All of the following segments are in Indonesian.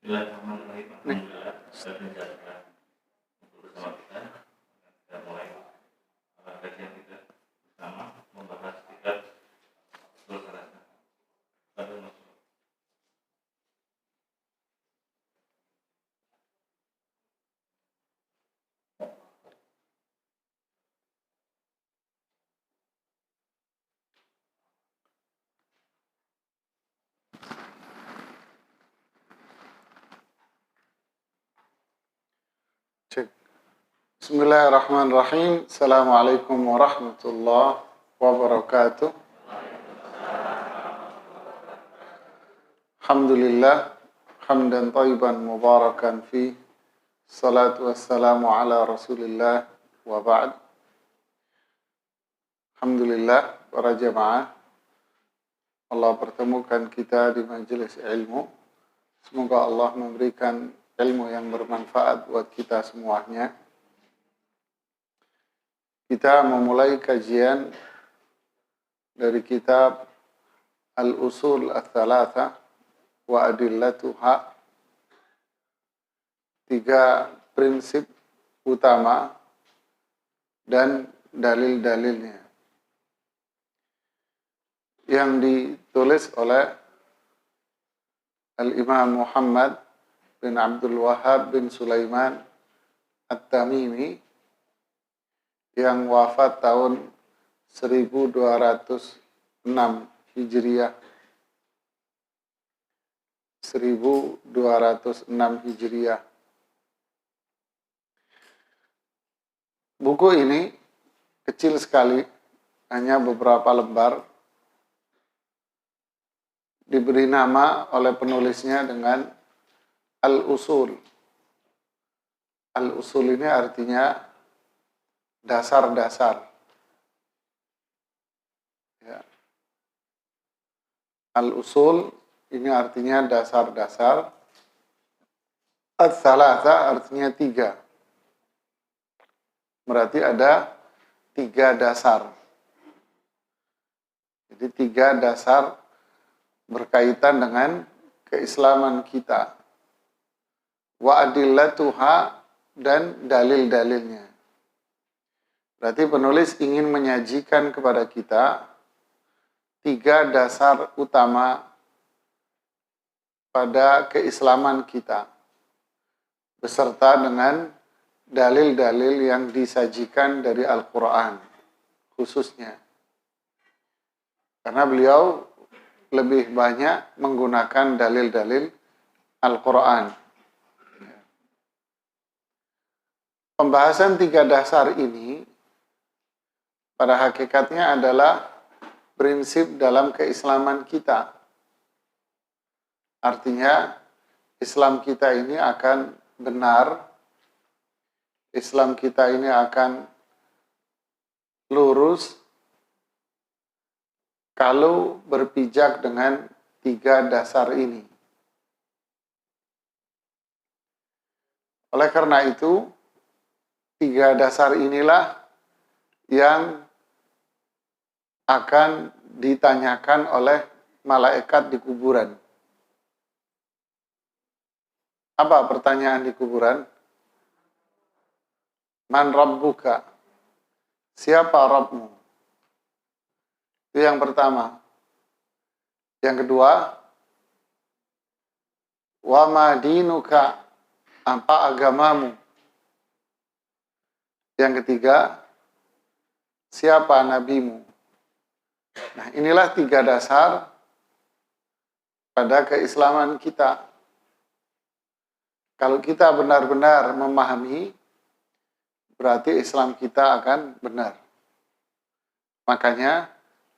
Bismillahirrahmanirrahim. Alhamdulillah kita menjalankan untuk bersama kita mulai kajian kita bersama membahas kitab Ushul Salasah. Bismillahirrahmanirrahim. Assalamualaikum warahmatullahi wabarakatuh. Alhamdulillah hamdan thayyiban mubarakan fi. Salatu wassalamu ala Rasulillah wa ba'd. Alhamdulillah para jamaah, Allah pertemukan kita di majelis ilmu. Semoga Allah memberikan ilmu yang bermanfaat buat kita semuanya. Kita memulai kajian dari kitab Al-Usul Ats-Tsalatsa wa Adillatuha, 3 prinsip utama dan dalil-dalilnya, yang ditulis oleh Al-Imam Muhammad bin Abdul Wahhab bin Sulaiman At-Tamimi yang wafat tahun 1206 Hijriah. 1206 Hijriah. Buku ini kecil sekali, hanya beberapa lembar. Diberi nama oleh penulisnya dengan Al-Usul. Al-Usul ini artinya dasar-dasar. Ya. Al-Usul ini artinya dasar-dasar. Ats-Tsalatsa artinya 3. Berarti ada 3 dasar. Jadi 3 dasar berkaitan dengan keislaman kita. Wa adillatuha, dan dalil-dalilnya. Berarti penulis ingin menyajikan kepada kita 3 dasar utama pada keislaman kita, beserta dengan dalil-dalil yang disajikan dari Al-Quran khususnya. Karena beliau lebih banyak menggunakan dalil-dalil Al-Quran. Pembahasan 3 dasar ini pada hakikatnya adalah prinsip dalam keislaman kita. Artinya, Islam kita ini akan benar, Islam kita ini akan lurus kalau berpijak dengan 3 dasar ini. Oleh karena itu, 3 dasar inilah yang akan ditanyakan oleh malaikat di kuburan. Apa pertanyaan di kuburan? Man rabbuka? Siapa Rabbmu? Itu yang pertama. Yang kedua, wa ma dinuka? Apa agamamu? Yang ketiga, siapa nabimu? Nah, inilah 3 dasar pada keislaman kita. Kalau kita benar-benar memahami, berarti Islam kita akan benar. Makanya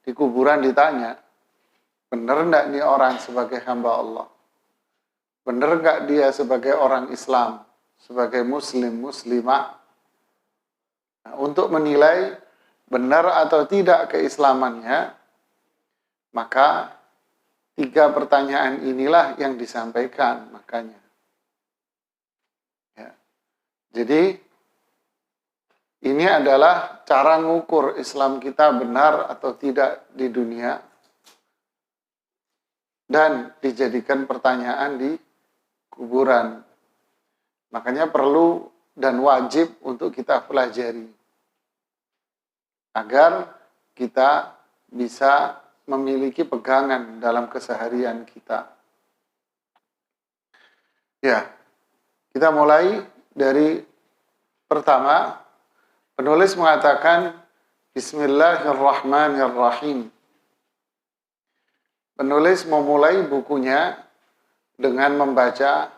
di kuburan ditanya, benar enggak nih orang sebagai hamba Allah? Benar enggak dia sebagai orang Islam, sebagai muslim, muslimah? Nah, untuk menilai benar atau tidak keislamannya, maka 3 pertanyaan inilah yang disampaikan makanya. Ya. Jadi, ini adalah cara ngukur Islam kita benar atau tidak di dunia, dan dijadikan pertanyaan di kuburan. Makanya perlu dan wajib untuk kita pelajari agar kita bisa memiliki pegangan dalam keseharian kita. Ya, kita mulai dari pertama. Penulis mengatakan Bismillahirrahmanirrahim. Penulis memulai bukunya dengan membaca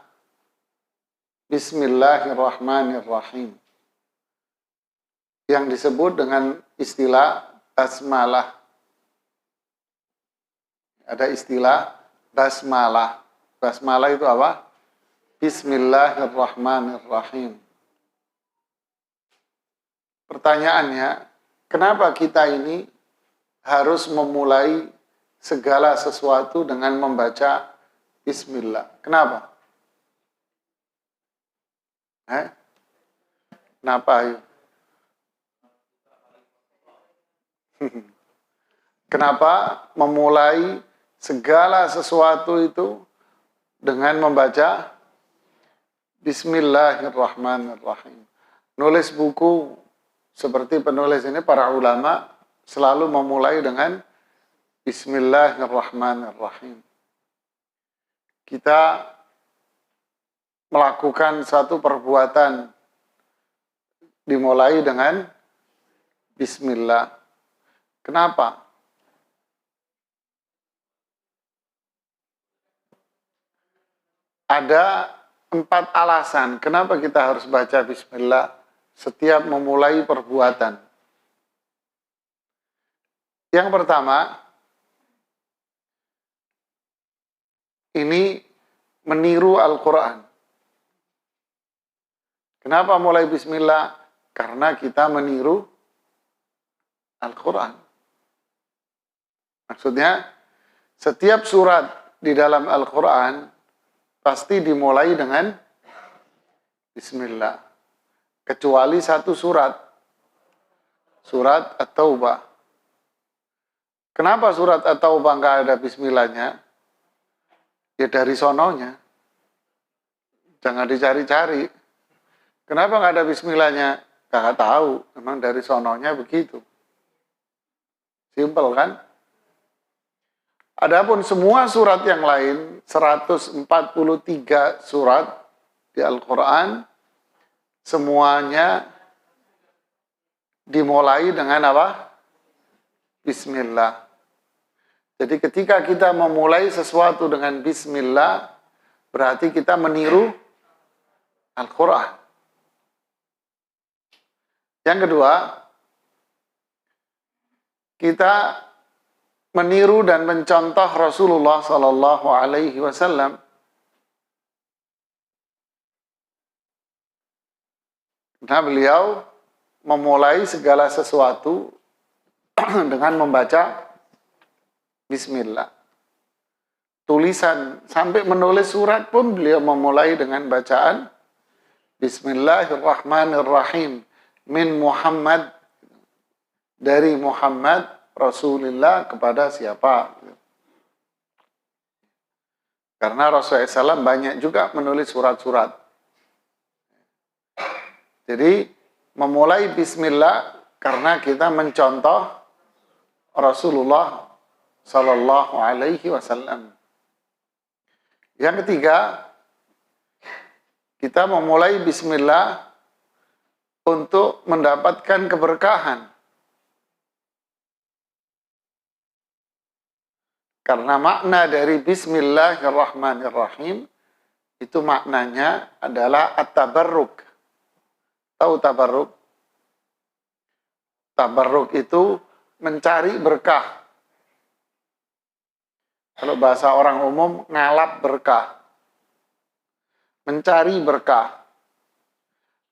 Bismillahirrahmanirrahim, yang disebut dengan istilah basmalah. Ada istilah basmalah. Basmalah itu apa? Bismillahirrahmanirrahim. Pertanyaannya, kenapa kita ini harus memulai segala sesuatu dengan membaca Bismillah? Kenapa? Kenapa? Ayo? Kenapa memulai segala sesuatu itu dengan membaca Bismillahirrahmanirrahim? Nulis buku seperti penulis ini, para ulama selalu memulai dengan Bismillahirrahmanirrahim. Kita melakukan satu perbuatan dimulai dengan Bismillah. Kenapa? Ada 4 alasan kenapa kita harus baca Bismillah setiap memulai perbuatan. Yang pertama, ini meniru Al-Quran. Kenapa mulai Bismillah? Karena kita meniru Al-Quran. Maksudnya, setiap surat di dalam Al-Quran pasti dimulai dengan Bismillah. Kecuali satu surat, surat At-Taubah. Kenapa surat At-Taubah nggak ada Bismillahnya? Ya dari sononya. Jangan dicari-cari. Kenapa nggak ada Bismillahnya? Nggak tahu. Memang dari sononya begitu. Simpel kan? Adapun semua surat yang lain, 143 surat di Al-Quran, semuanya dimulai dengan apa? Bismillah. Jadi ketika kita memulai sesuatu dengan Bismillah, berarti kita meniru Al-Quran. Yang kedua, kita meniru dan mencontoh Rasulullah Sallallahu Alaihi Wasallam. Nah, beliau memulai segala sesuatu dengan membaca Bismillah. Tulisan, sampai menulis surat pun beliau memulai dengan bacaan Bismillahirrahmanirrahim. Min Muhammad, dari Muhammad Rasulullah kepada siapa? Karena Rasulullah SAW banyak juga menulis surat-surat. Jadi memulai Bismillah karena kita mencontoh Rasulullah Sallallahu Alaihi Wasallam. Yang ketiga, kita memulai Bismillah untuk mendapatkan keberkahan. Karena makna dari Bismillahirrahmanirrahim itu maknanya adalah at-tabarruk. Tahu tabarruk? Tabarruk itu mencari berkah. Kalau bahasa orang umum, ngalap berkah. Mencari berkah.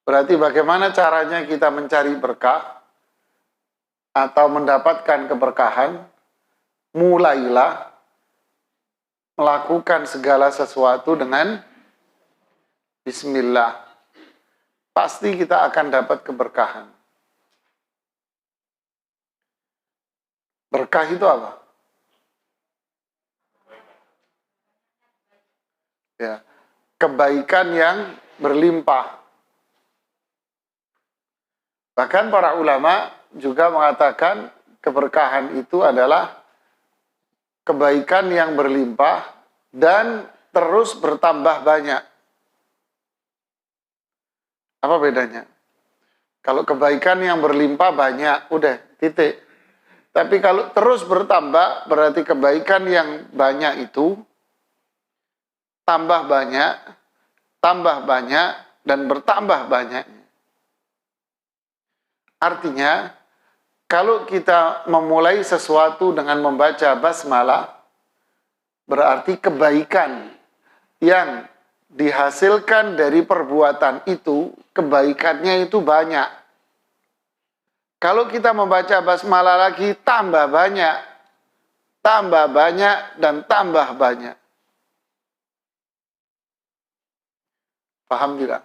Berarti bagaimana caranya kita mencari berkah atau mendapatkan keberkahan? Mulailah melakukan segala sesuatu dengan Bismillah. Pasti kita akan dapat keberkahan. Berkah itu apa? Ya, kebaikan yang berlimpah. Bahkan para ulama juga mengatakan keberkahan itu adalah kebaikan yang berlimpah dan terus bertambah banyak. Apa bedanya? Kalau kebaikan yang berlimpah banyak, udah titik. Tapi kalau terus bertambah, berarti kebaikan yang banyak itu tambah banyak, dan bertambah banyak. Artinya, kalau kita memulai sesuatu dengan membaca basmalah, berarti kebaikan yang dihasilkan dari perbuatan itu, kebaikannya itu banyak. Kalau kita membaca basmalah lagi, tambah banyak, dan tambah banyak. Paham tidak?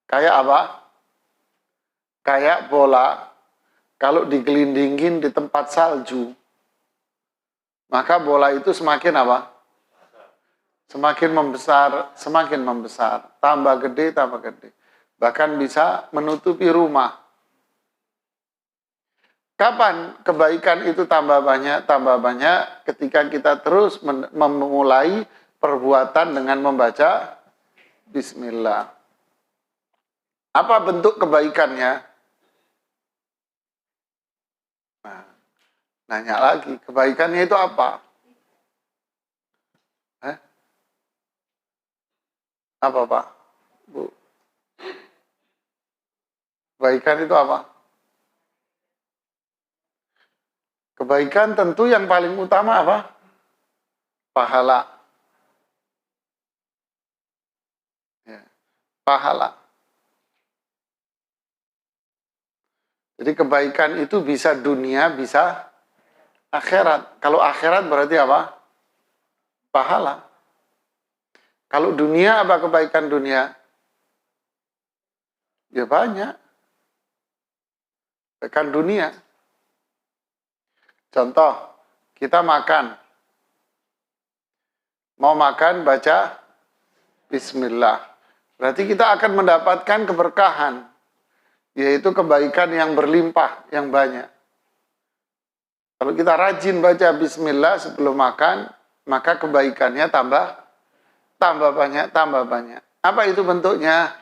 Kayak apa? Kayak bola, kalau digelindingin di tempat salju, maka bola itu semakin apa? Semakin membesar, tambah gede. Bahkan bisa menutupi rumah. Kapan kebaikan itu tambah banyak? Ketika kita terus memulai perbuatan dengan membaca Bismillah. Apa bentuk kebaikannya? Nah, nanya lagi, kebaikannya itu apa? Apa Pak? Bu? Kebaikan itu apa? Kebaikan tentu yang paling utama apa? Pahala. Ya, pahala. Jadi kebaikan itu bisa dunia, bisa akhirat. Kalau akhirat berarti apa? Pahala. Kalau dunia, apa kebaikan dunia? Ya banyak. Kebaikan dunia. Contoh, kita makan. Mau makan, baca Bismillah. Berarti kita akan mendapatkan keberkahan. Yaitu kebaikan yang berlimpah, yang banyak. Kalau kita rajin baca Bismillah sebelum makan, maka kebaikannya tambah banyak. Apa itu bentuknya?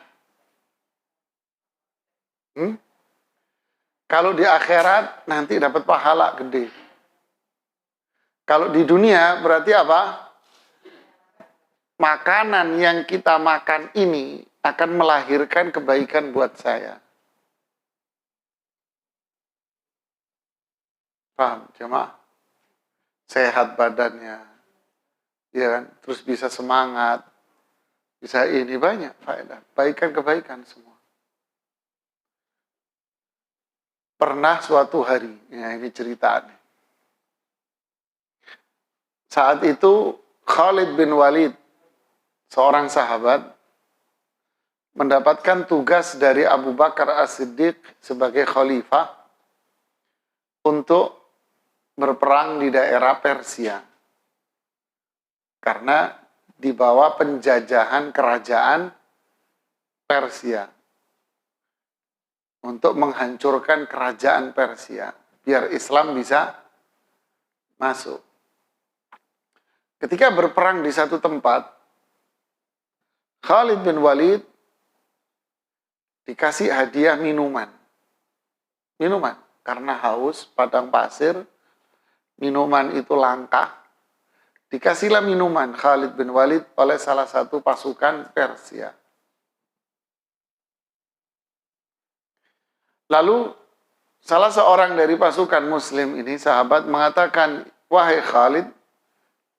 Kalau di akhirat nanti dapat pahala gede. Kalau di dunia berarti apa? Makanan yang kita makan ini akan melahirkan kebaikan buat saya. Paham, jemaah? Sehat badannya. Ya kan? Terus bisa semangat. Bisa ini banyak faedah. Kebaikan semua. Pernah suatu hari, ya ini cerita nih. Saat itu Khalid bin Walid, seorang sahabat, mendapatkan tugas dari Abu Bakar As-Siddiq sebagai khalifah untuk berperang di daerah Persia. Karena di bawah penjajahan kerajaan Persia. Untuk menghancurkan kerajaan Persia. Biar Islam bisa masuk. Ketika berperang di satu tempat, Khalid bin Walid dikasih hadiah minuman. Karena haus, padang pasir, minuman itu langka. Dikasihlah minuman Khalid bin Walid oleh salah satu pasukan Persia. Lalu salah seorang dari pasukan muslim ini, sahabat, mengatakan, wahai Khalid,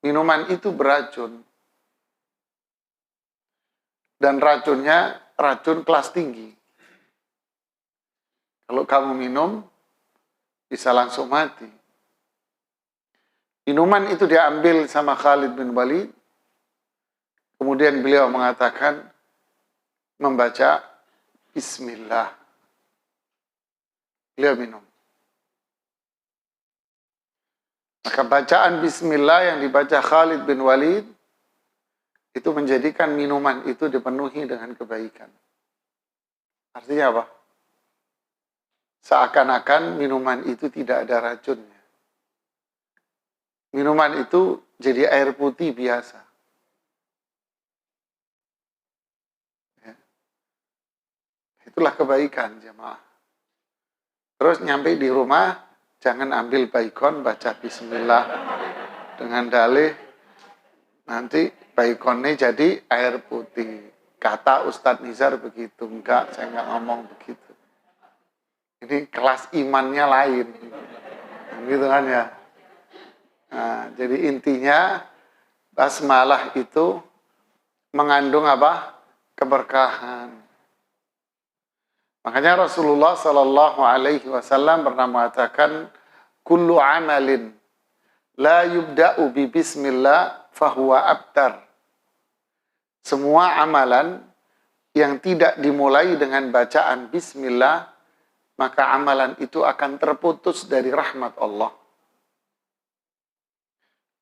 minuman itu beracun. Dan racunnya racun kelas tinggi. Kalau kamu minum, bisa langsung mati. Minuman itu diambil sama Khalid bin Walid. Kemudian beliau mengatakan, membaca Bismillah. Beliau minum. Maka bacaan Bismillah yang dibaca Khalid bin Walid itu menjadikan minuman itu dipenuhi dengan kebaikan. Artinya apa? Seakan-akan minuman itu tidak ada racunnya. Minuman itu jadi air putih biasa. Ya. Itulah kebaikan jemaah. Terus nyampe di rumah, jangan ambil baikon, baca bismillah dengan dalih, nanti baikonnya jadi air putih. Kata Ustadz Nizar begitu. Enggak, saya enggak ngomong begitu. Ini kelas imannya lain. Gitu kan ya. Nah, jadi intinya basmalah itu mengandung apa? Keberkahan. Makanya Rasulullah Sallallahu Alaihi Wasallam pernah mengatakan, kullu amalin la yubda'u bi bismillah fahuwa abtar. Semua amalan yang tidak dimulai dengan bacaan bismillah, maka amalan itu akan terputus dari rahmat Allah.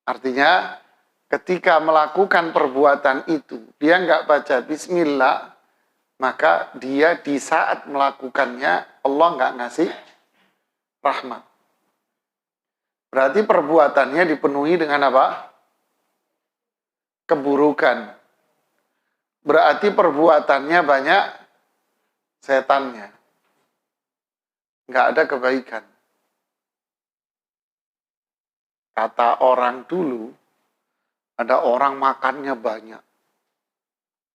Artinya, ketika melakukan perbuatan itu, dia nggak baca bismillah, maka dia di saat melakukannya, Allah nggak ngasih rahmat. Berarti perbuatannya dipenuhi dengan apa? Keburukan. Berarti perbuatannya banyak setannya. Nggak ada kebaikan. Kata orang dulu, ada orang makannya banyak.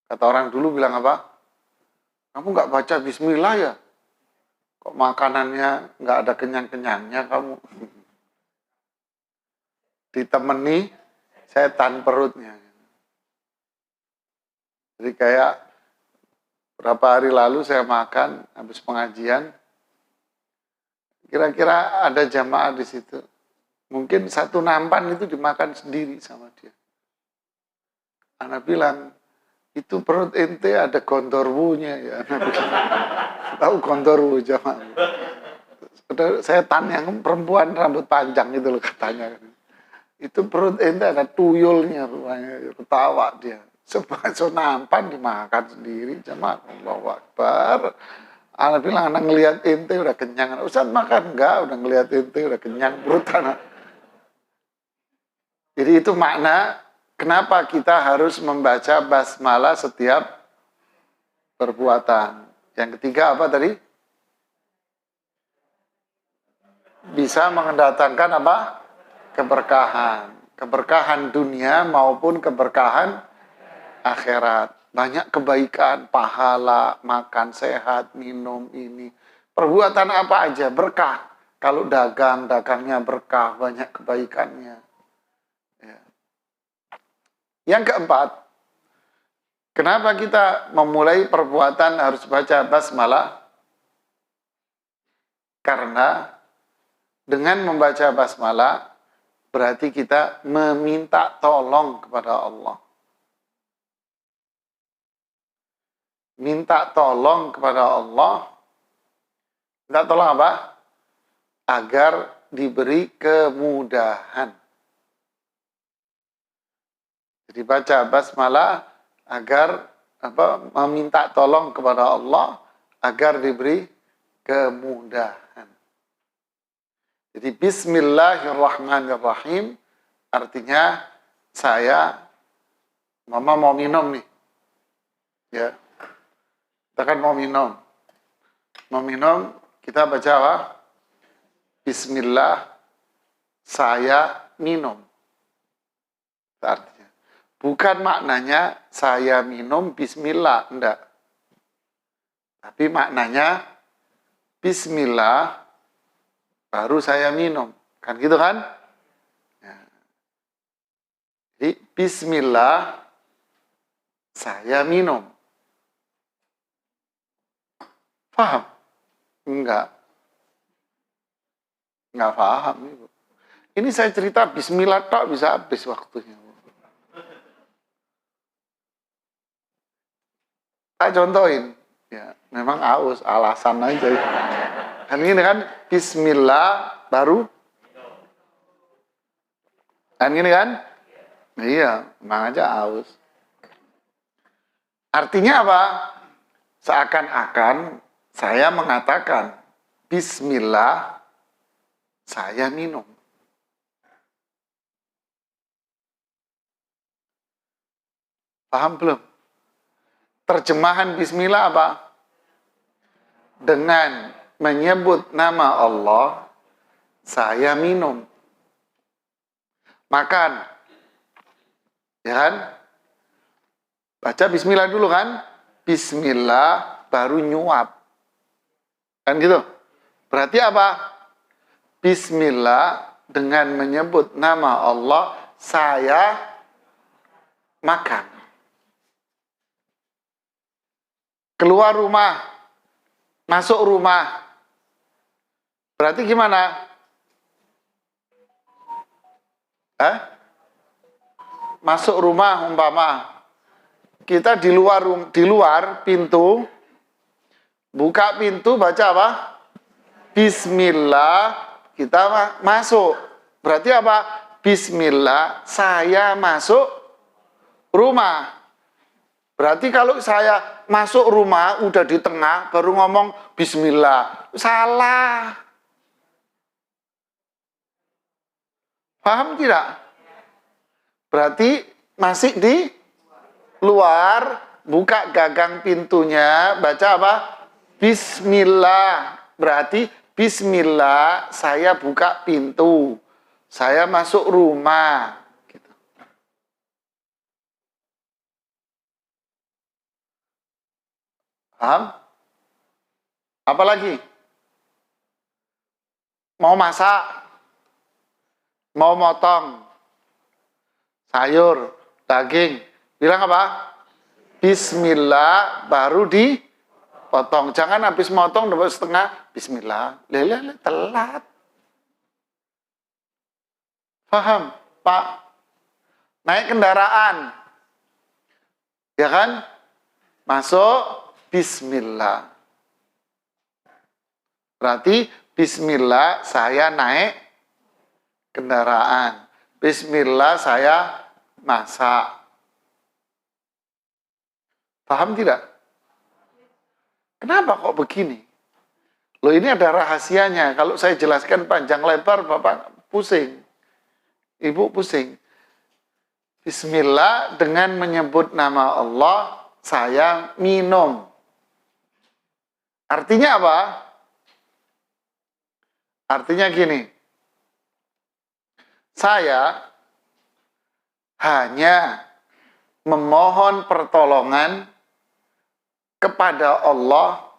Kata orang dulu bilang apa? Kamu nggak baca bismillah ya? Kok makanannya nggak ada kenyang-kenyangnya kamu? Ditemani setan perutnya. Jadi kayak berapa hari lalu saya makan habis pengajian, kira-kira ada jamaah di situ. Mungkin satu nampan itu dimakan sendiri sama dia. Anak bilang, itu perut ente ada gondorwunya ya. Anak bilang, tahu gondorwu jamaah. Ada setan yang perempuan rambut panjang itu loh katanya. Itu perut ente ada tuyulnya rupanya. Ketawa dia. Sebagai nampan dimakan sendiri, jemaah. Allahu Akbar. Anak bilang, anak ngelihat ente udah kenyang. Ustaz makan enggak? Udah ngelihat ente udah kenyang perut anak. Jadi itu makna kenapa kita harus membaca basmalah setiap perbuatan. Yang ketiga apa tadi? Bisa mendatangkan apa? Keberkahan. Keberkahan dunia maupun keberkahan akhirat. Banyak kebaikan, pahala, makan sehat, minum ini. Perbuatan apa aja berkah. Kalau dagang, dagangnya berkah, banyak kebaikannya. Ya. Yang keempat, kenapa kita memulai perbuatan harus baca basmalah? Karena dengan membaca basmalah berarti kita meminta tolong kepada Allah. Minta tolong kepada Allah. Minta tolong apa? Agar diberi kemudahan. Jadi baca basmalah agar apa? Meminta tolong kepada Allah agar diberi kemudahan. Jadi bismillahirrahmanirrahim artinya mama mau minum nih. Ya. Kita kan mau minum. Mau minum, kita baca apa? Bismillah, saya minum. Artinya. Bukan maknanya saya minum bismillah, enggak. Tapi maknanya bismillah, baru saya minum. Kan gitu kan? Ya. Jadi bismillah, saya minum. Paham? Enggak. Enggak paham. Ibu. Ini saya cerita bismillah tak bisa habis waktunya. Tak contohin. Ya, memang aus, alasan aja. Kan ini kan bismillah baru. Kan gini kan? Iya, memang aja aus. Artinya apa? Seakan-akan saya mengatakan, Bismillah, saya minum. Paham belum? Terjemahan Bismillah apa? Dengan menyebut nama Allah, saya minum. Makan. Ya kan? Baca Bismillah dulu kan? Bismillah baru nyuap. Kan gitu? Berarti apa? Bismillah dengan menyebut nama Allah, saya makan. Keluar rumah, masuk rumah. Berarti gimana? Masuk rumah umpama. Kita di luar pintu, buka pintu, baca apa? Bismillah, kita masuk. Berarti apa? Bismillah, saya masuk rumah. Berarti kalau saya masuk rumah, udah di tengah, baru ngomong Bismillah. Salah. Paham tidak? Berarti masih di luar, buka gagang pintunya, baca apa? Bismillah. Berarti Bismillah, saya buka pintu. Saya masuk rumah. Gitu. Paham? Apa lagi? Mau masak? Mau motong? Sayur, daging. Bilang apa? Bismillah, baru dipotong. Jangan habis motong dapat setengah, Bismillah. Lele, telat. Paham, Pak? Naik kendaraan. Ya kan? Masuk, Bismillah. Berarti, Bismillah, saya naik kendaraan. Bismillah, saya masak. Paham tidak? Kenapa kok begini? Loh, ini ada rahasianya. Kalau saya jelaskan panjang lebar, Bapak pusing. Ibu pusing. Bismillah, dengan menyebut nama Allah, saya minum. Artinya apa? Artinya gini. Saya hanya memohon pertolongan kepada Allah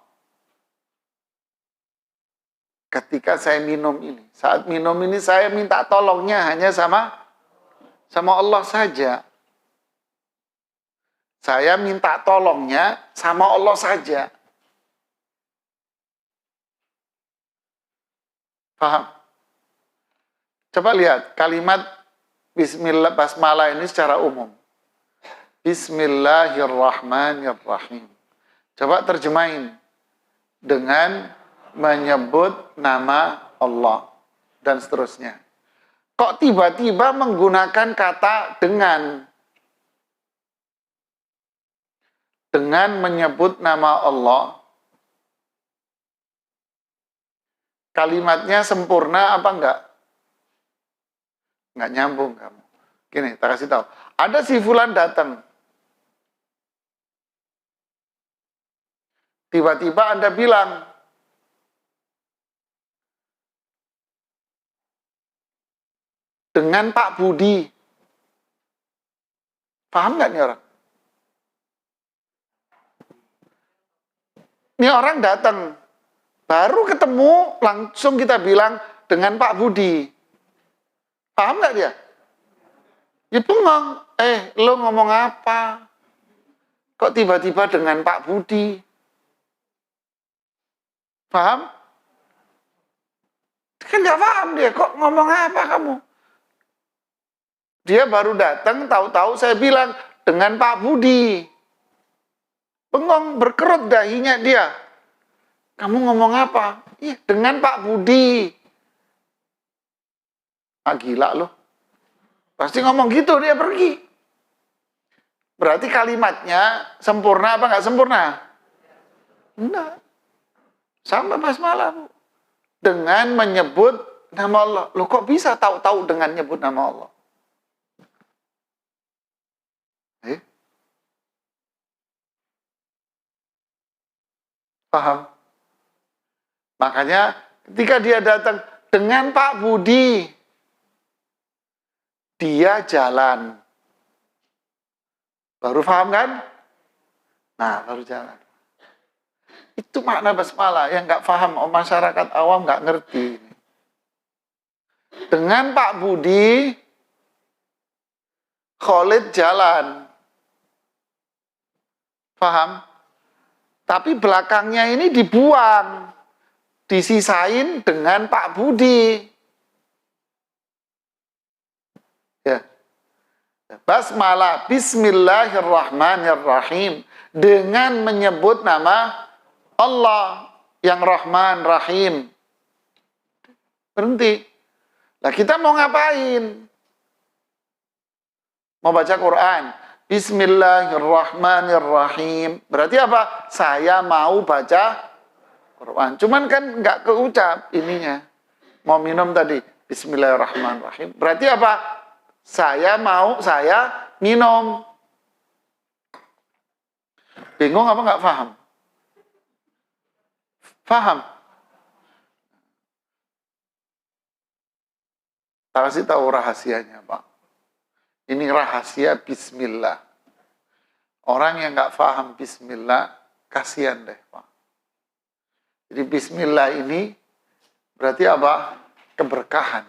ketika saya minum ini. Saat minum ini saya minta tolongnya hanya sama Allah saja. Saya minta tolongnya sama Allah saja. Paham? Coba lihat kalimat Bismillah basmalah ini secara umum. Bismillahirrahmanirrahim. Coba terjemahin dengan menyebut nama Allah dan seterusnya. Kok tiba-tiba menggunakan kata dengan menyebut nama Allah? Kalimatnya sempurna apa enggak? Enggak nyambung kamu. Gini, tak kasih tahu. Ada si fulan datang. Tiba-tiba Anda bilang, dengan Pak Budi. Paham nggak nih orang? Ini orang datang. Baru ketemu, langsung kita bilang dengan Pak Budi. Paham nggak dia? Ya bengong. Lo ngomong apa? Kok tiba-tiba dengan Pak Budi? Paham? Kan nggak paham dia, kok ngomong apa kamu? Dia baru datang, tahu-tahu saya bilang dengan Pak Budi. Bengong, berkerut dahinya dia. Kamu ngomong apa? Iya, dengan Pak Budi. Ah, gila loh. Pasti ngomong gitu, dia pergi. Berarti kalimatnya sempurna apa nggak sempurna? Enggak. Sama basmalah, Bu. Dengan menyebut nama Allah. Loh kok bisa tahu-tahu dengan nyebut nama Allah? Paham? Makanya ketika dia datang dengan Pak Budi, dia jalan. Baru paham kan? Nah, baru jalan. Itu makna basmalah yang nggak paham, masyarakat awam nggak ngerti. Dengan Pak Budi, Khalid jalan. Paham? Tapi belakangnya ini dibuang. Disisain dengan Pak Budi. Ya. Basmalah, bismillahirrahmanirrahim. Dengan menyebut nama Allah yang Rahman, Rahim. Berhenti. Nah, kita mau ngapain? Mau baca Quran. Bismillahirrahmanirrahim. Berarti apa? Saya mau baca Quran. Cuman kan nggak keucap ininya. Mau minum tadi. Bismillahirrahmanirrahim. Berarti apa? Saya minum. Bingung apa nggak paham? Paham? Tak kasih tahu rahasianya, Pak. Ini rahasia bismillah. Orang yang nggak paham bismillah, kasihan deh, Pak. Jadi bismillah ini berarti apa? Keberkahan.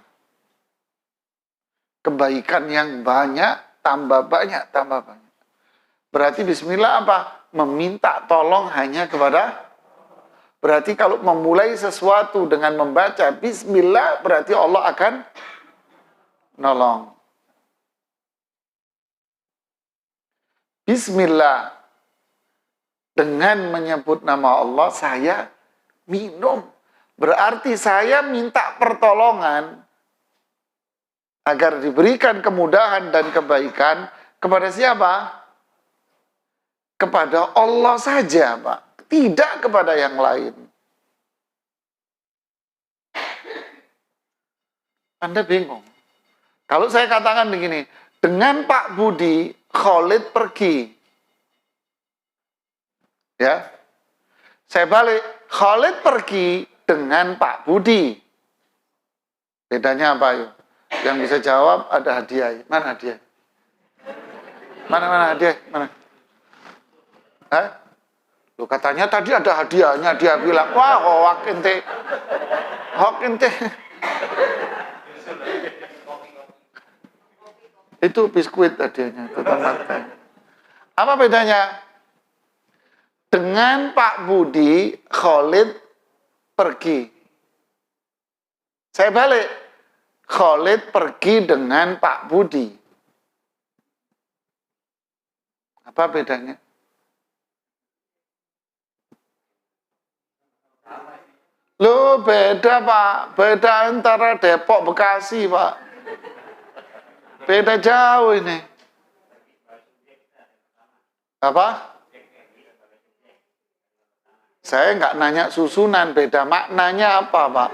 Kebaikan yang banyak, tambah banyak, tambah banyak. Berarti bismillah apa? Meminta tolong hanya kepada. Berarti kalau memulai sesuatu dengan membaca bismillah, berarti Allah akan nolong. Bismillah. Dengan menyebut nama Allah, saya minum. Berarti saya minta pertolongan agar diberikan kemudahan dan kebaikan kepada siapa? Kepada Allah saja, Pak. Tidak kepada yang lain. Anda bingung. Kalau saya katakan begini, dengan Pak Budi, Khalid pergi. Ya. Saya balik, Khalid pergi dengan Pak Budi. Bedanya apa yuk? Yang bisa jawab ada hadiah. Mana hadiah? Mana hadiah? Mana? Hah? Loh, katanya tadi ada hadiahnya. Dia bilang, wah hoak ente. Hoak ente. Itu biskuit hadiahnya. Apa bedanya? Dengan Pak Budi, Khalid pergi. Saya balik. Khalid pergi dengan Pak Budi. Apa bedanya? Loh, beda, Pak. Beda antara Depok, Bekasi, Pak. Beda jauh ini. Apa? Saya nggak nanya susunan, beda maknanya apa, Pak?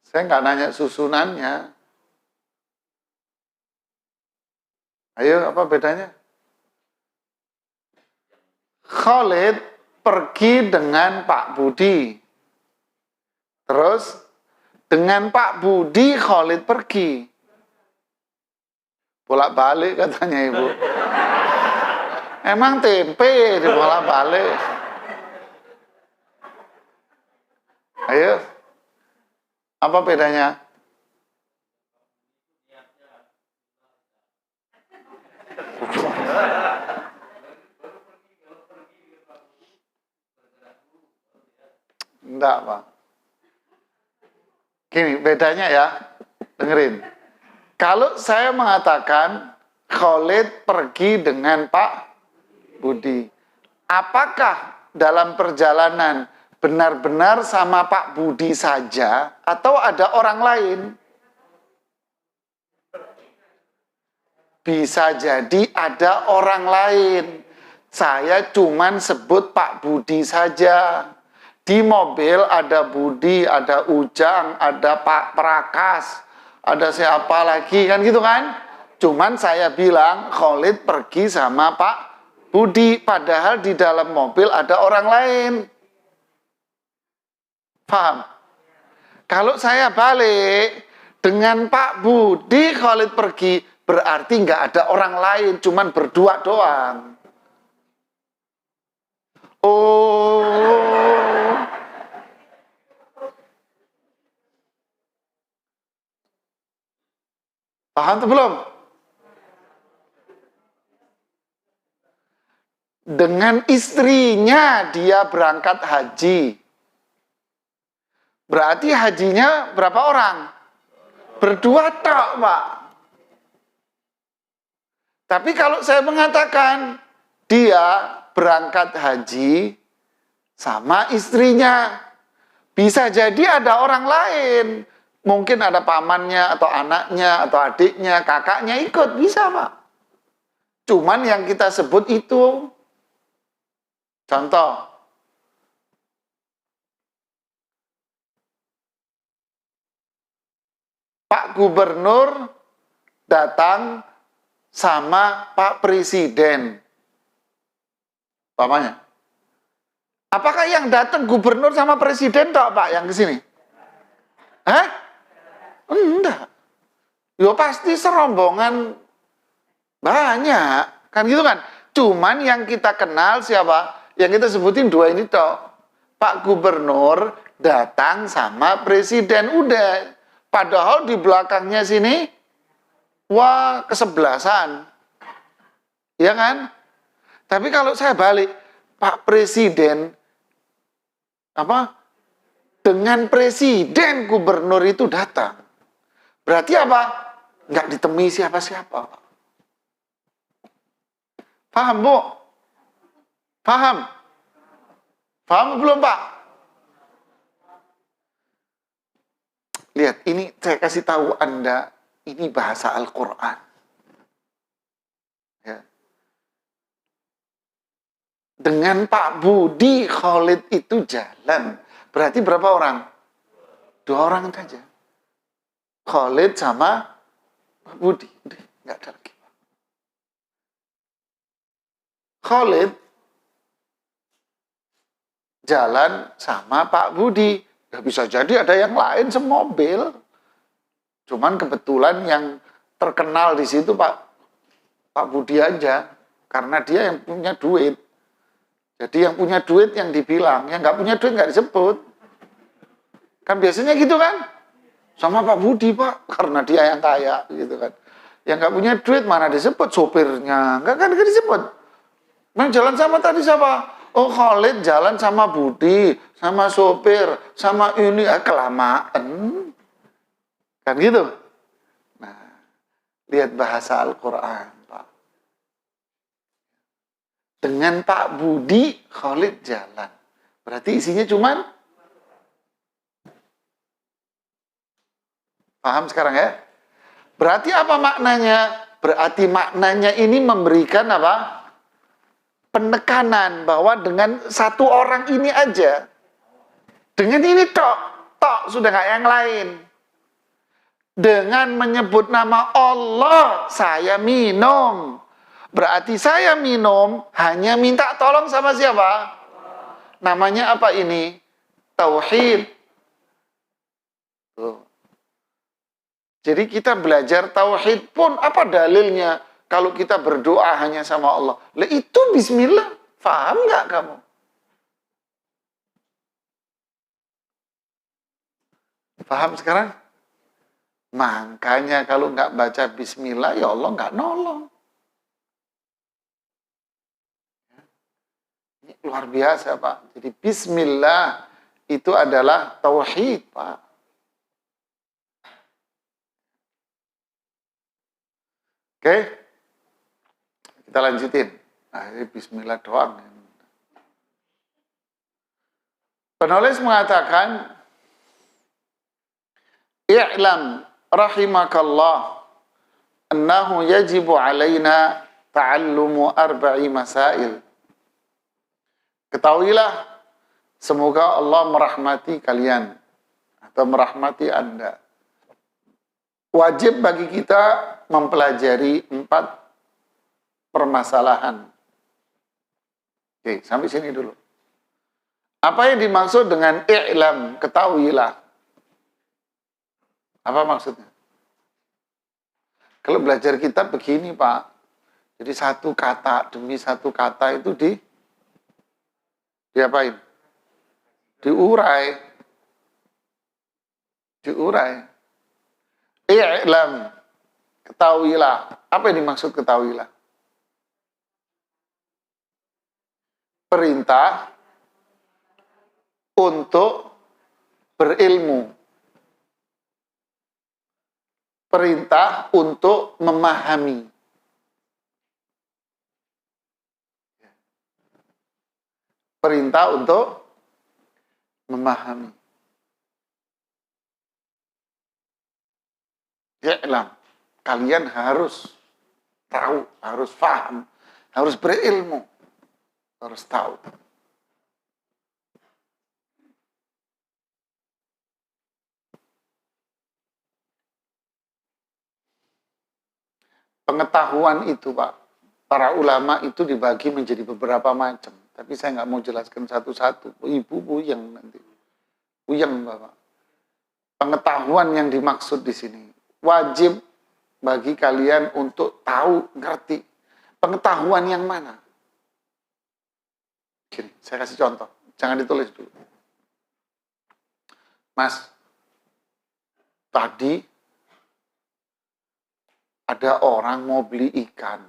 Saya nggak nanya susunannya. Ayo, apa bedanya? Khalid pergi dengan Pak Budi. Terus, dengan Pak Budi, Khalid pergi. Bolak-balik katanya Ibu. Emang tempe dibolak-balik. Ayo. Apa bedanya? Enggak, Pak. Gini, bedanya ya. Dengerin. Kalau saya mengatakan Khalid pergi dengan Pak Budi, apakah dalam perjalanan benar-benar sama Pak Budi saja atau ada orang lain? Bisa jadi ada orang lain. Saya cuman sebut Pak Budi saja. Di mobil ada Budi, ada Ujang, ada Pak Prakas, ada siapa lagi, kan gitu kan? Cuman saya bilang Khalid pergi sama Pak Budi, padahal di dalam mobil ada orang lain. Paham? Kalau saya balik dengan Pak Budi Khalid pergi, berarti nggak ada orang lain, cuman berdua doang. Oh, paham tuh belum? Dengan istrinya dia berangkat haji. Berarti hajinya berapa orang? Berdua tok, Pak. Tapi kalau saya mengatakan dia berangkat haji sama istrinya, bisa jadi ada orang lain. Mungkin ada pamannya atau anaknya atau adiknya, kakaknya ikut, bisa Pak. Cuman yang kita sebut itu, contoh, Pak Gubernur datang sama Pak Presiden. Pamannya. Apakah yang datang gubernur sama presiden toh Pak yang ke sini? Hah? Enggak. Ya pasti serombongan banyak. Kan gitu kan? Cuman yang kita kenal siapa? Yang kita sebutin dua ini toh. Pak Gubernur datang sama presiden. Udah. Padahal di belakangnya sini, wah kesebelasan. Ya kan? Tapi kalau saya balik, Pak Presiden, dengan presiden gubernur itu datang. Berarti apa? Nggak ditemui siapa-siapa. Paham, Bu? Paham? Paham belum, Pak? Lihat, ini saya kasih tahu Anda, ini bahasa Al-Quran. Ya. Dengan Pak Budi Khalid itu jalan. Berarti berapa orang? 2 orang saja. Khalid sama Pak Budi. Udah, nggak ada lagi. Khalid jalan sama Pak Budi. Ya bisa jadi ada yang lain semobil. Cuman kebetulan yang terkenal di situ Pak Budi aja. Karena dia yang punya duit. Jadi yang punya duit yang dibilang, yang nggak punya duit nggak disebut. Kan biasanya gitu kan? Sama Pak Budi Pak, karena dia yang kaya gitu kan. Yang nggak punya duit mana disebut sopirnya, nggak disebut. Yang jalan sama tadi siapa? Oh Khalid jalan sama Budi, sama sopir, sama ini, kelamaan. Kan gitu. Nah, lihat bahasa Al-Quran. Dengan Pak Budi, Khalid jalan. Berarti isinya cuman? Paham sekarang ya? Berarti apa maknanya? Berarti maknanya ini memberikan apa? Penekanan bahwa dengan satu orang ini aja. Dengan ini tok sudah nggak yang lain. Dengan menyebut nama Allah, saya minum. Berarti saya minum hanya minta tolong sama siapa? Namanya apa ini? Tauhid. Tuh. Jadi kita belajar tauhid pun apa dalilnya? Kalau kita berdoa hanya sama Allah. Lah itu bismillah. Paham nggak kamu? Paham sekarang? Makanya kalau nggak baca bismillah ya Allah nggak nolong. Luar biasa Pak. Jadi bismillah itu adalah tauhid Pak. Oke. Kita lanjutin. Nah ini bismillah doang. Penulis mengatakan i'lam rahimakallah annahu yajibu alaina ta'allumu arba'i masail. Ketahuilah, semoga Allah merahmati kalian atau merahmati Anda. Wajib bagi kita mempelajari 4 permasalahan. Oke, sampai sini dulu. Apa yang dimaksud dengan i'lam, ketahuilah? Apa maksudnya? Kalau belajar kitab begini, Pak. Jadi satu kata demi satu kata itu diapain? Diurai. I'lam, ketahuilah. Apa yang dimaksud ketahuilah? Perintah untuk berilmu. Perintah untuk memahami. Perintah untuk memahami. I'lam, kalian harus tahu, harus paham, harus berilmu, harus tahu. Pengetahuan itu, Pak, para ulama itu dibagi menjadi beberapa macam. Tapi saya nggak mau jelaskan satu-satu. Ibu puyeng nanti. Puyeng, Bapak. Pengetahuan yang dimaksud di sini wajib bagi kalian untuk tahu, ngerti. Pengetahuan yang mana? Gini, saya kasih contoh. Jangan ditulis dulu. Mas, tadi ada orang mau beli ikan.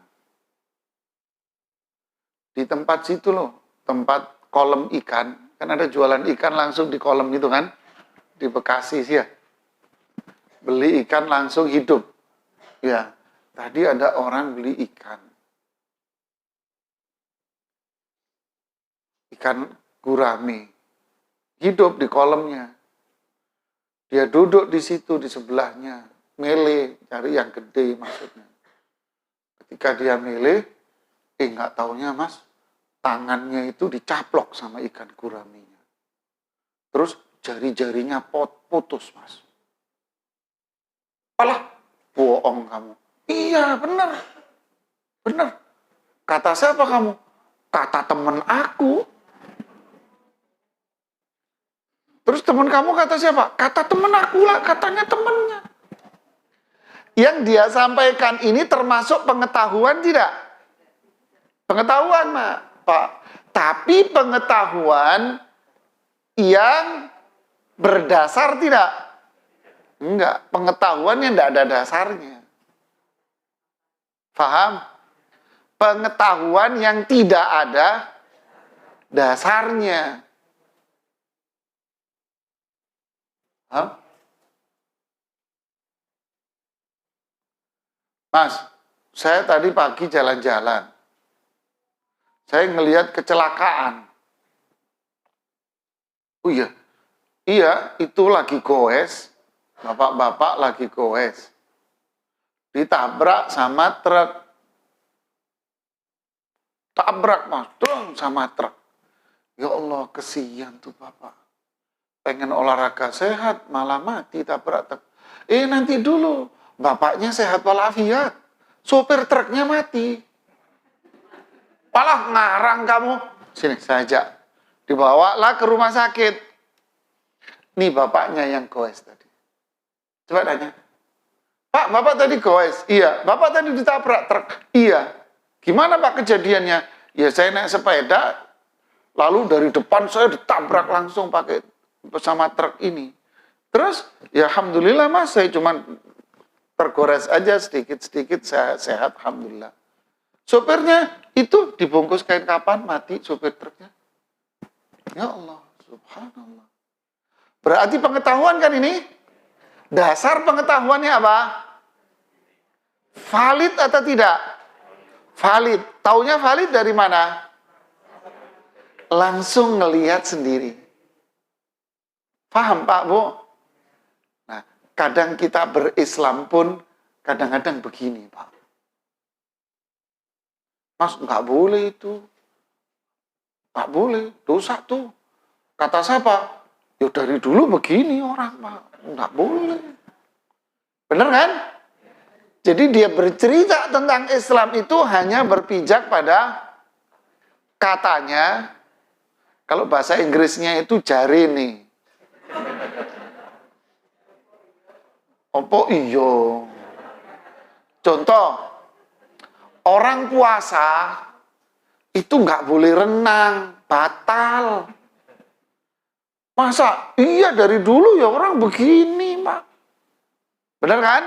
Di tempat situ loh, tempat kolam ikan. Kan ada jualan ikan langsung di kolam gitu kan. Di Bekasi sih ya. Beli ikan langsung hidup. Ya, tadi ada orang beli ikan. Ikan gurame. Hidup di kolamnya. Dia duduk di situ, di sebelahnya. Mele, cari yang gede maksudnya. Ketika dia mele, nggak taunya Mas, tangannya itu dicaplok sama ikan guramenya. Terus jari-jarinya putus, Mas. Alah, bohong kamu. Iya, benar. Benar. Kata siapa kamu? Kata teman aku. Terus teman kamu kata siapa? Kata teman aku lah, katanya temannya. Yang dia sampaikan ini termasuk pengetahuan tidak? Pengetahuan, Pak. Tapi pengetahuan yang berdasar tidak? Enggak, pengetahuan yang tidak ada dasarnya. Paham? Pengetahuan yang tidak ada dasarnya. Hah? Mas, saya tadi pagi jalan-jalan. Saya ngelihat kecelakaan. Oh iya, itu lagi goes. Bapak-bapak lagi goes. Ditabrak sama truk. Tabrak, Mas, dong sama truk. Ya Allah, kesian tuh Bapak. Pengen olahraga sehat, malah mati tabrak truk. Nanti dulu, bapaknya sehat walafiat. Sopir truknya mati. Malah ngarang kamu. Sini, saya ajak. Dibawalah ke rumah sakit. Nih bapaknya yang goes tadi. Coba tanya. Pak, Bapak tadi goes? Iya. Bapak tadi ditabrak truk? Iya. Gimana Pak kejadiannya? Ya saya naik sepeda, lalu dari depan saya ditabrak langsung pakai sama truk ini. Terus, ya Alhamdulillah Mas, saya cuma tergores aja sedikit-sedikit, saya sehat Alhamdulillah. Sopirnya itu dibungkus kain kapan, mati sopir truknya. Ya Allah, subhanallah. Berarti pengetahuan kan ini? Dasar pengetahuannya apa? Valid atau tidak? Valid. Taunya valid dari mana? Langsung ngelihat sendiri. Paham Pak, Bu? Nah, kadang kita berislam pun kadang-kadang begini, Pak. Mas, nggak boleh itu. Nggak boleh, dosa tuh. Kata siapa? Ya dari dulu begini orang, Pak. Nggak boleh. Bener kan? Jadi dia bercerita tentang Islam itu hanya berpijak pada katanya. Kalau bahasa Inggrisnya itu jari nih. Opo iyo. Contoh, orang puasa itu nggak boleh renang, batal. Masa? Iya dari dulu ya orang begini, Pak. Benar kan?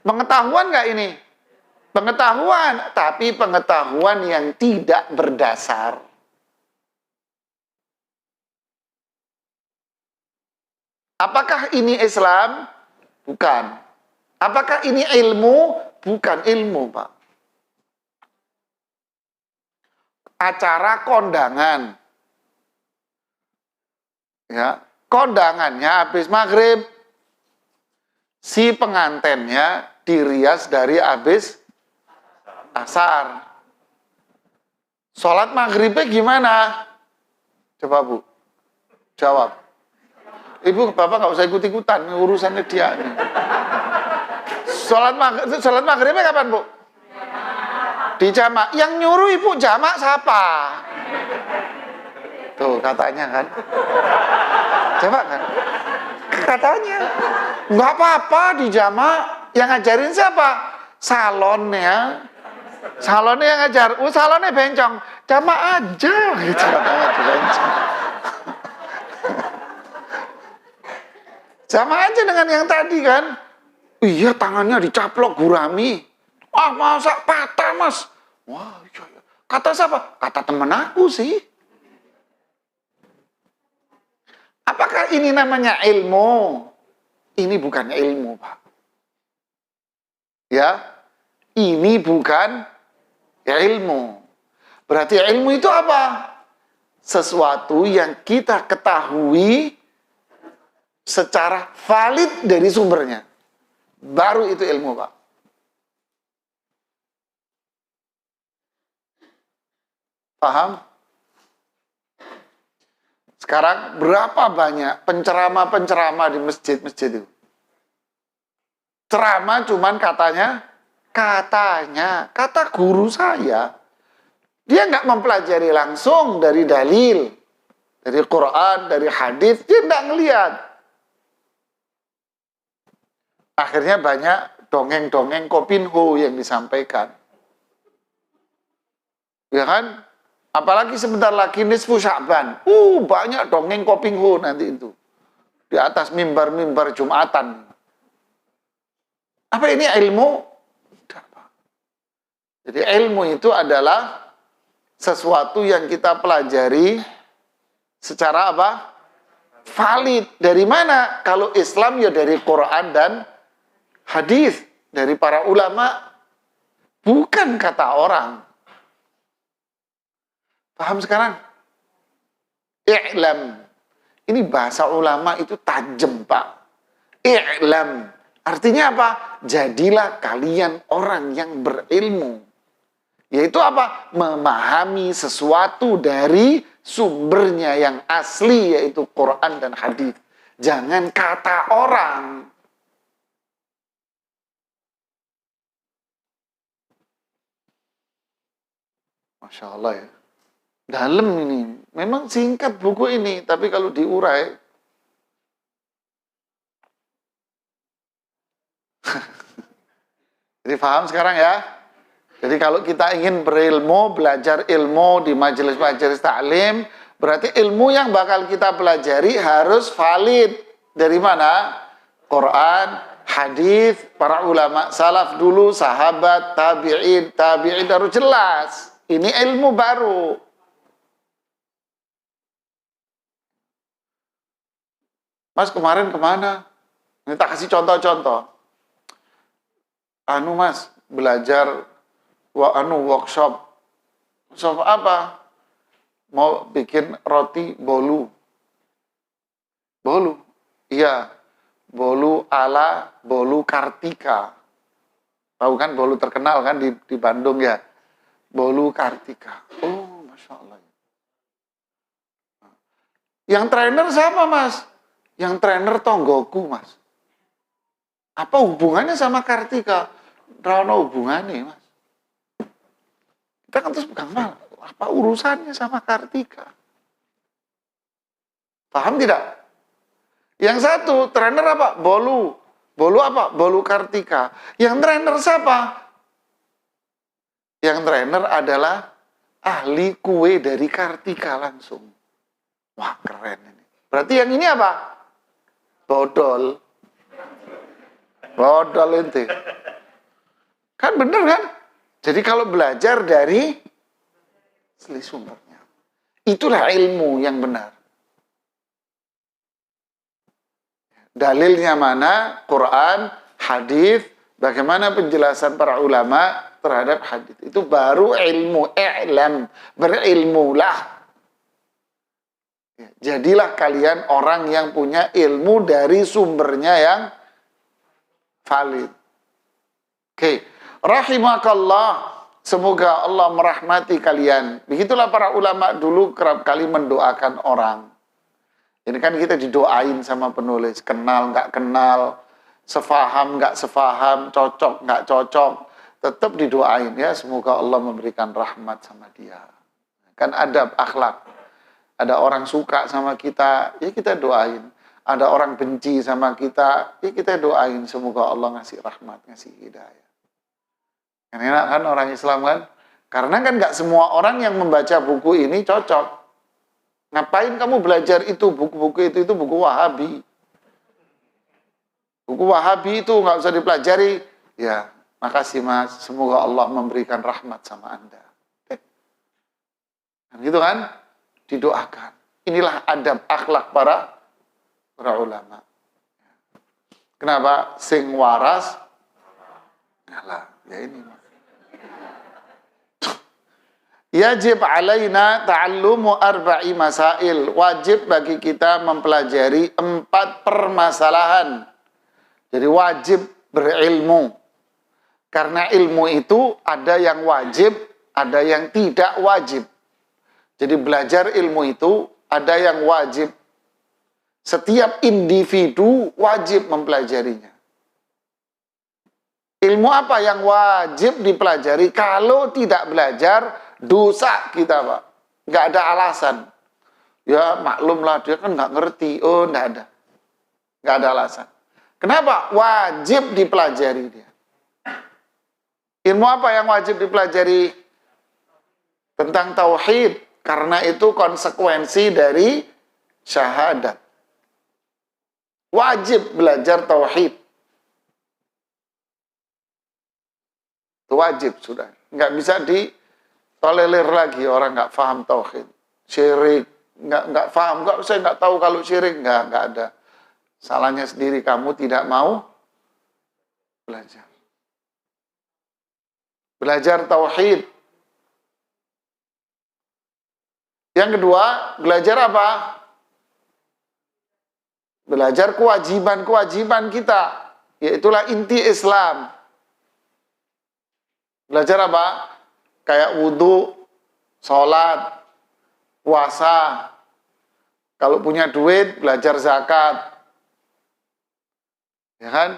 Pengetahuan nggak ini? Pengetahuan, tapi pengetahuan yang tidak berdasar. Apakah ini Islam? Bukan. Apakah ini ilmu? Bukan ilmu, Pak. Acara kondangan. Ya, kondangannya habis maghrib. Si pengantennya dirias dari habis asar. Sholat maghribnya gimana? Coba Bu, jawab. Ibu, Bapak nggak usah ikut-ikutan, urusannya dia nih. Sholat maghribnya kapan, Bu? Di jamak. Yang nyuruh Ibu jamak siapa? Tuh, katanya kan. Coba kan. Katanya. Nggak apa-apa di jamak. Yang ngajarin siapa? Salonnya. Salonnya yang ngajar. Salonnya bencong. Jamak aja. Gitu katanya di bencong. Sama aja dengan yang tadi kan. Iya, tangannya dicaplok gurami. Wah, masa patah, Mas? Wah, iya. Kata siapa? Kata temen aku sih. Apakah ini namanya ilmu? Ini bukan ilmu, Pak. Ya, ini bukan ilmu. Berarti ilmu itu apa? Sesuatu yang kita ketahui secara valid dari sumbernya. Baru itu ilmu, Pak. Paham? Sekarang berapa banyak penceramah-penceramah di masjid-masjid itu? Ceramah cuman katanya, kata guru saya. Dia nggak mempelajari langsung dari dalil, dari Quran, dari hadis, dia nggak ngelihat. Akhirnya banyak dongeng-dongeng kopinho yang disampaikan. Ya kan? Apalagi sebentar lagi nisfu Sya'ban. Banyak dongeng kopinho nanti itu. Di atas mimbar-mimbar Jumatan. Apa ini ilmu? Tidak, Pak. Jadi ilmu itu adalah sesuatu yang kita pelajari secara apa? Valid. Dari mana? Kalau Islam ya dari Quran dan hadis dari para ulama, bukan kata orang. Paham sekarang? I'lam. Ini bahasa ulama itu tajam, Pak. I'lam. Artinya apa? Jadilah kalian orang yang berilmu. Yaitu apa? Memahami sesuatu dari sumbernya yang asli, yaitu Quran dan hadis. Jangan kata orang. Masya Allah ya. Dalam ini. Memang singkat buku ini, tapi kalau diurai. Jadi paham sekarang ya? Jadi kalau kita ingin berilmu, belajar ilmu di majelis-majelis taklim, berarti ilmu yang bakal kita pelajari harus valid. Dari mana? Quran, hadis, para ulama salaf dulu, sahabat, tabi'in harus jelas. Ini ilmu baru. Mas kemarin kemana? Ini tak kasih contoh-contoh. Mas, belajar workshop. Workshop apa? Mau bikin roti bolu. Bolu? Iya. Bolu ala bolu Kartika. Tahu kan Bolu terkenal kan di Bandung ya. Bolu Kartika. Oh, Masya Allah. Yang trainer siapa, Mas? Yang trainer tonggoku, Mas. Apa hubungannya sama Kartika? Rano hubungannya, Mas. Kita kan terus pegang malah. Apa urusannya sama Kartika? Paham tidak? Yang satu, trainer apa? Bolu. Bolu apa? Bolu Kartika. Yang trainer siapa? Yang trainer adalah ahli kue dari Kartika langsung. Wah, keren ini. Berarti yang ini apa? Bodol. Bodol ente. Kan bener kan? Jadi kalau belajar dari asli sumbernya. Itulah ilmu yang benar. Dalilnya mana? Quran, hadis, bagaimana penjelasan para ulama terhadap hadis. Itu baru ilmu, i'lam, berilmulah. Jadilah kalian orang yang punya ilmu dari sumbernya yang valid. Oke. Rahimakallah. Semoga Allah merahmati kalian. Begitulah para ulama dulu kerap kali mendoakan orang. Ini kan kita didoain sama penulis. Kenal, nggak kenal. Sefaham, nggak sefaham. Cocok, nggak cocok. Tetap didoain ya. Semoga Allah memberikan rahmat sama dia. Kan adab, akhlak. Ada orang suka sama kita, ya kita doain. Ada orang benci sama kita, ya kita doain. Semoga Allah ngasih rahmat, ngasih hidayah. Kan enak kan orang Islam kan? Karena kan nggak semua orang yang membaca buku ini cocok. Ngapain kamu belajar itu, buku-buku itu buku Wahabi. Buku Wahabi itu nggak usah dipelajari. Ya, makasih Mas. Semoga Allah memberikan rahmat sama Anda. Kan gitu kan? Didoakan. Inilah adab akhlak para ulama. Kenapa? Sing waras ngalah. Ya ini. Yajib alaina ta'allumu arba'i masail. Wajib bagi kita mempelajari 4 permasalahan. Jadi wajib berilmu. Karena ilmu itu ada yang wajib, ada yang tidak wajib. Jadi belajar ilmu itu ada yang wajib. Setiap individu wajib mempelajarinya. Ilmu apa yang wajib dipelajari? Kalau tidak belajar, dosa kita, Pak. Nggak ada alasan. Ya maklumlah, dia kan nggak ngerti. Oh, nggak ada. Nggak ada alasan. Kenapa? Wajib dipelajari dia. Ilmu apa yang wajib dipelajari? Tentang tauhid. Karena itu konsekuensi dari syahadat. Wajib belajar tauhid. Itu wajib sudah. Nggak bisa ditolerir lagi orang nggak paham tauhid. Syirik, nggak paham. Saya nggak tahu kalau syirik. Nggak ada. Salahnya sendiri, kamu tidak mau belajar. Belajar tauhid. Yang kedua, belajar apa? Belajar kewajiban-kewajiban kita. Yaitulah inti Islam. Belajar apa? Kayak wudhu, sholat, puasa. Kalau punya duit, belajar zakat. Ya kan?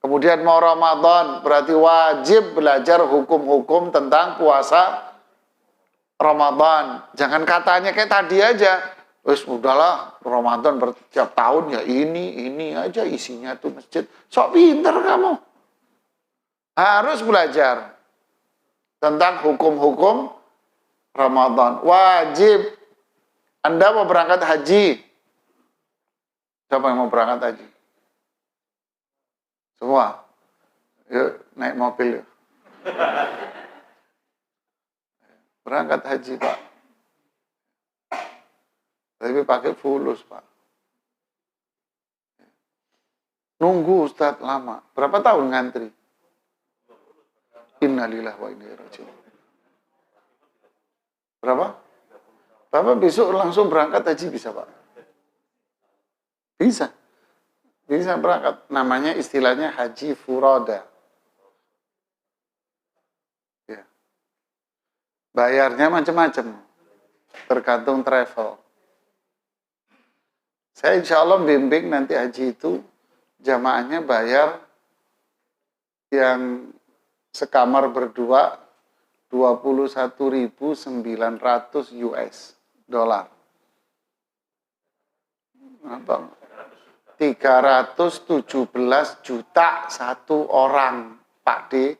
Kemudian mau Ramadan, berarti wajib belajar hukum-hukum tentang puasa Ramadan. Jangan katanya kayak tadi aja. Wes udahlah, Ramadan setiap tahun ya ini aja isinya tuh masjid. Sok pinter kamu. Harus belajar tentang hukum-hukum Ramadan. Wajib. Anda mau berangkat haji. Siapa yang mau berangkat haji? Semua. Yuk, naik mobil yuk. Berangkat haji, Pak. Tapi pakai fulus, Pak. Nunggu Ustadz lama. Berapa tahun ngantri? Innalillahi wa inna ilaihi raji'un. Berapa? Bapak besok langsung berangkat haji bisa, Pak? Bisa. Bisa berangkat. Namanya istilahnya haji furoda. Bayarnya macam-macam, tergantung travel. Saya insya Allah bimbing nanti haji itu, jamaahnya bayar yang sekamar berdua 21.900 US dolar. Apa? 317 juta satu orang, Pak D.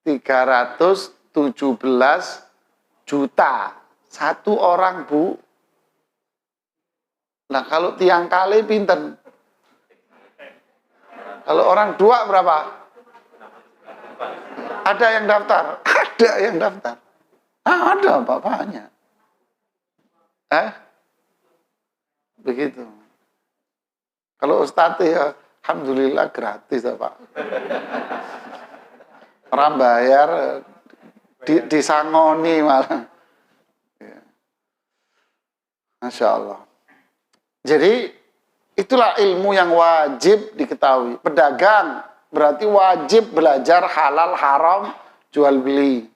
317 juta satu orang, Bu. Nah, kalau tiang kali pinten? Kalau orang dua berapa? Ada yang daftar? Ada yang daftar. Ada bapaknya. Begitu. Kalau Ustadz ya, alhamdulillah gratis ya, Pak. Orang bayar disangoni malah. Ya. Masya Allah. Jadi itulah ilmu yang wajib diketahui. Pedagang berarti wajib belajar halal haram jual beli.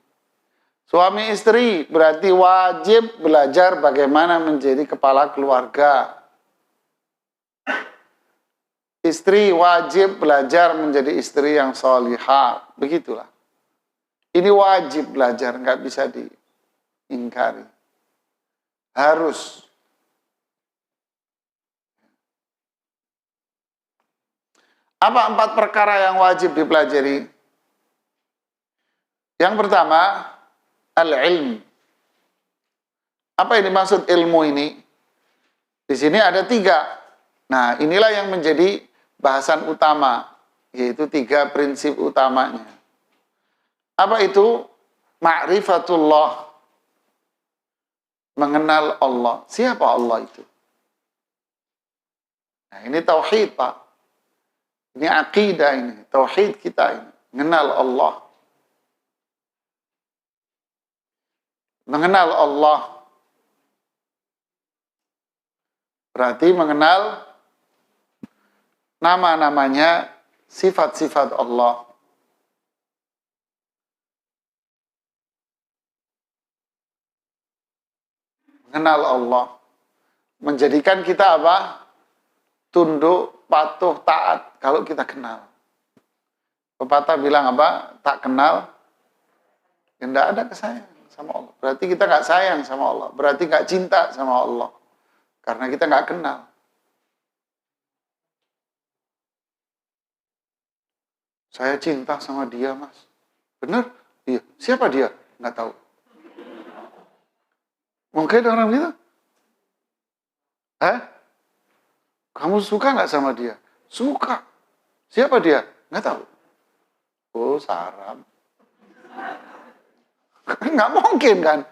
Suami istri berarti wajib belajar bagaimana menjadi kepala keluarga. Istri wajib belajar menjadi istri yang sholihah. Begitulah. Ini wajib belajar, nggak bisa diingkari. Harus. Apa 4 perkara yang wajib dipelajari? Yang pertama, al-ilm. Apa ini maksud ilmu ini? Di sini ada 3. Nah, inilah yang menjadi bahasan utama, yaitu 3 prinsip utamanya. Apa itu? Ma'rifatullah. Mengenal Allah. Siapa Allah itu? Nah, ini tauhid, Pak. Ini akidah ini, tauhid kita ini. Mengenal Allah. Mengenal Allah. Berarti mengenal nama-namanya, sifat-sifat Allah. Mengenal Allah. Menjadikan kita apa? Tunduk, patuh, taat kalau kita kenal. Pepatah bilang apa? Tak kenal, ya tidak ada kesayangan sama Allah. Berarti kita nggak sayang sama Allah. Berarti nggak cinta sama Allah. Karena kita nggak kenal. Saya cinta sama dia, Mas. Benar? Iya. Siapa dia? Nggak tahu. Mungkin orang gitu. Kamu suka nggak sama dia? Suka. Siapa dia? Nggak tahu. Oh, Sarah. Nggak mungkin kan?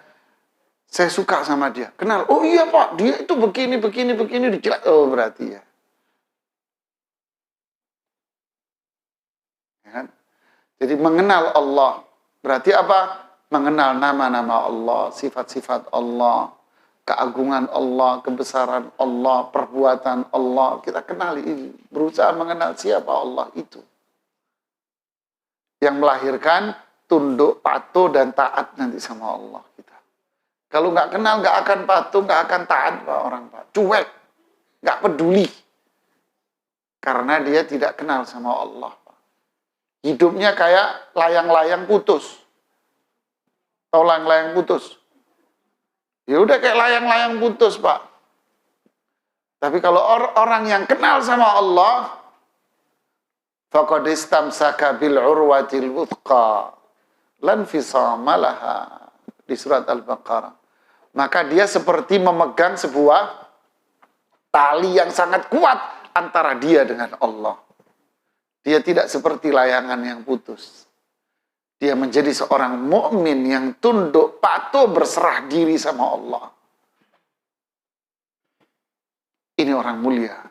Saya suka sama dia. Kenal. Oh iya, Pak. Dia itu begini. Dijelek. Oh, berarti ya. Ya. Jadi mengenal Allah. Berarti apa? Mengenal nama-nama Allah, sifat-sifat Allah, keagungan Allah, kebesaran Allah, perbuatan Allah. Kita kenali, berusaha mengenal siapa Allah itu. Yang melahirkan tunduk, patuh, dan taat nanti sama Allah kita. Kalau nggak kenal, nggak akan patuh, nggak akan taat Pak, orang Pak. Cuek, nggak peduli. Karena dia tidak kenal sama Allah. Pak. Hidupnya kayak layang-layang putus. Tahu layang-layang putus? Ya udah kayak layang-layang putus, Pak. Tapi kalau orang yang kenal sama Allah, faqad istamsaka bil urwatil wuthqa lan fisama laha, di surat Al-Baqarah. Maka dia seperti memegang sebuah tali yang sangat kuat antara dia dengan Allah. Dia tidak seperti layangan yang putus. Dia menjadi seorang mukmin yang tunduk, patuh, berserah diri sama Allah. Ini orang mulia.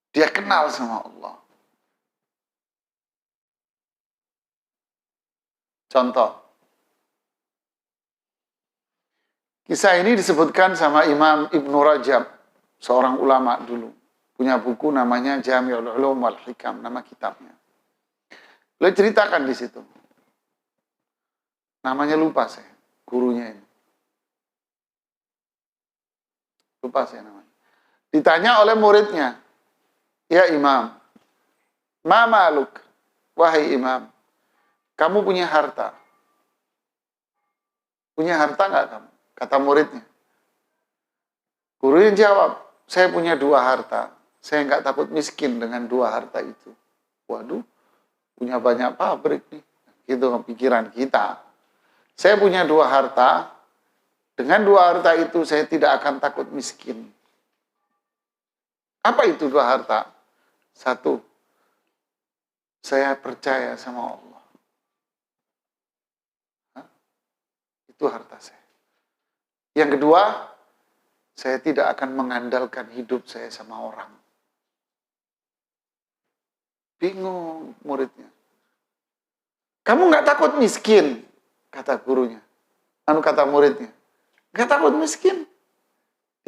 Dia kenal sama Allah. Contoh. Kisah ini disebutkan sama Imam Ibnu Rajab, seorang ulama dulu. Punya buku namanya Jami'ul Ulum wal Hikam, nama kitabnya. Beliau ceritakan di situ. Namanya lupa saya, gurunya ini. Lupa saya namanya. Ditanya oleh muridnya, ya Imam, ma ma'luk, wahai Imam, kamu punya harta. Punya harta nggak kamu? Kata muridnya. Gurunya jawab, saya punya 2 harta. Saya nggak takut miskin dengan 2 harta itu. Waduh, punya banyak pabrik nih. Itu pikiran kita. Saya punya 2 harta. Dengan 2 harta itu saya tidak akan takut miskin. Apa itu 2 harta? 1, saya percaya sama Allah. Itu harta saya. Yang kedua, saya tidak akan mengandalkan hidup saya sama orang. Bingung muridnya. Kamu nggak takut miskin? Kata gurunya. Kata muridnya. Nggak takut miskin?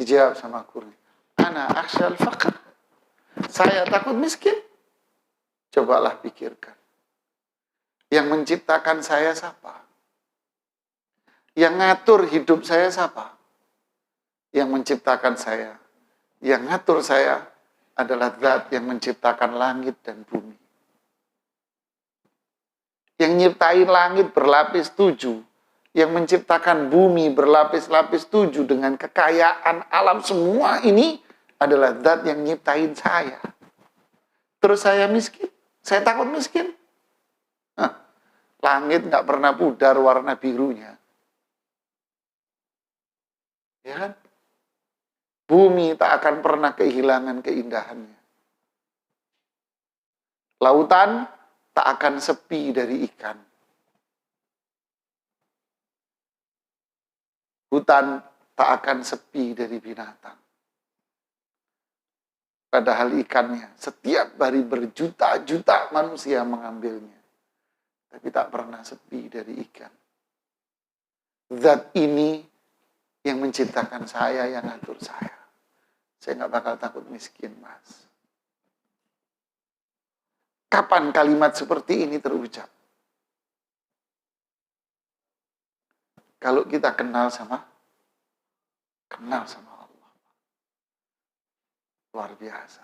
Dijawab sama gurunya. Ana akhsyal faqr. Saya takut miskin. Cobalah pikirkan. Yang menciptakan saya siapa? Yang ngatur hidup saya siapa? Yang menciptakan saya, yang ngatur saya adalah zat yang menciptakan langit dan bumi. Yang nyiptain langit berlapis 7, yang menciptakan bumi berlapis-lapis 7 dengan kekayaan alam semua ini adalah zat yang nyiptain saya. Terus saya miskin? Saya takut miskin? Langit nggak pernah pudar warna birunya. Ya kan? Bumi tak akan pernah kehilangan keindahannya. Lautan tak akan sepi dari ikan. Hutan tak akan sepi dari binatang. Padahal ikannya setiap hari berjuta-juta manusia mengambilnya. Tapi tak pernah sepi dari ikan. Zat ini yang menciptakan saya, yang ngatur saya. Saya nggak bakal takut miskin, Mas. Kapan kalimat seperti ini terucap? Kalau kita kenal sama Allah. Luar biasa.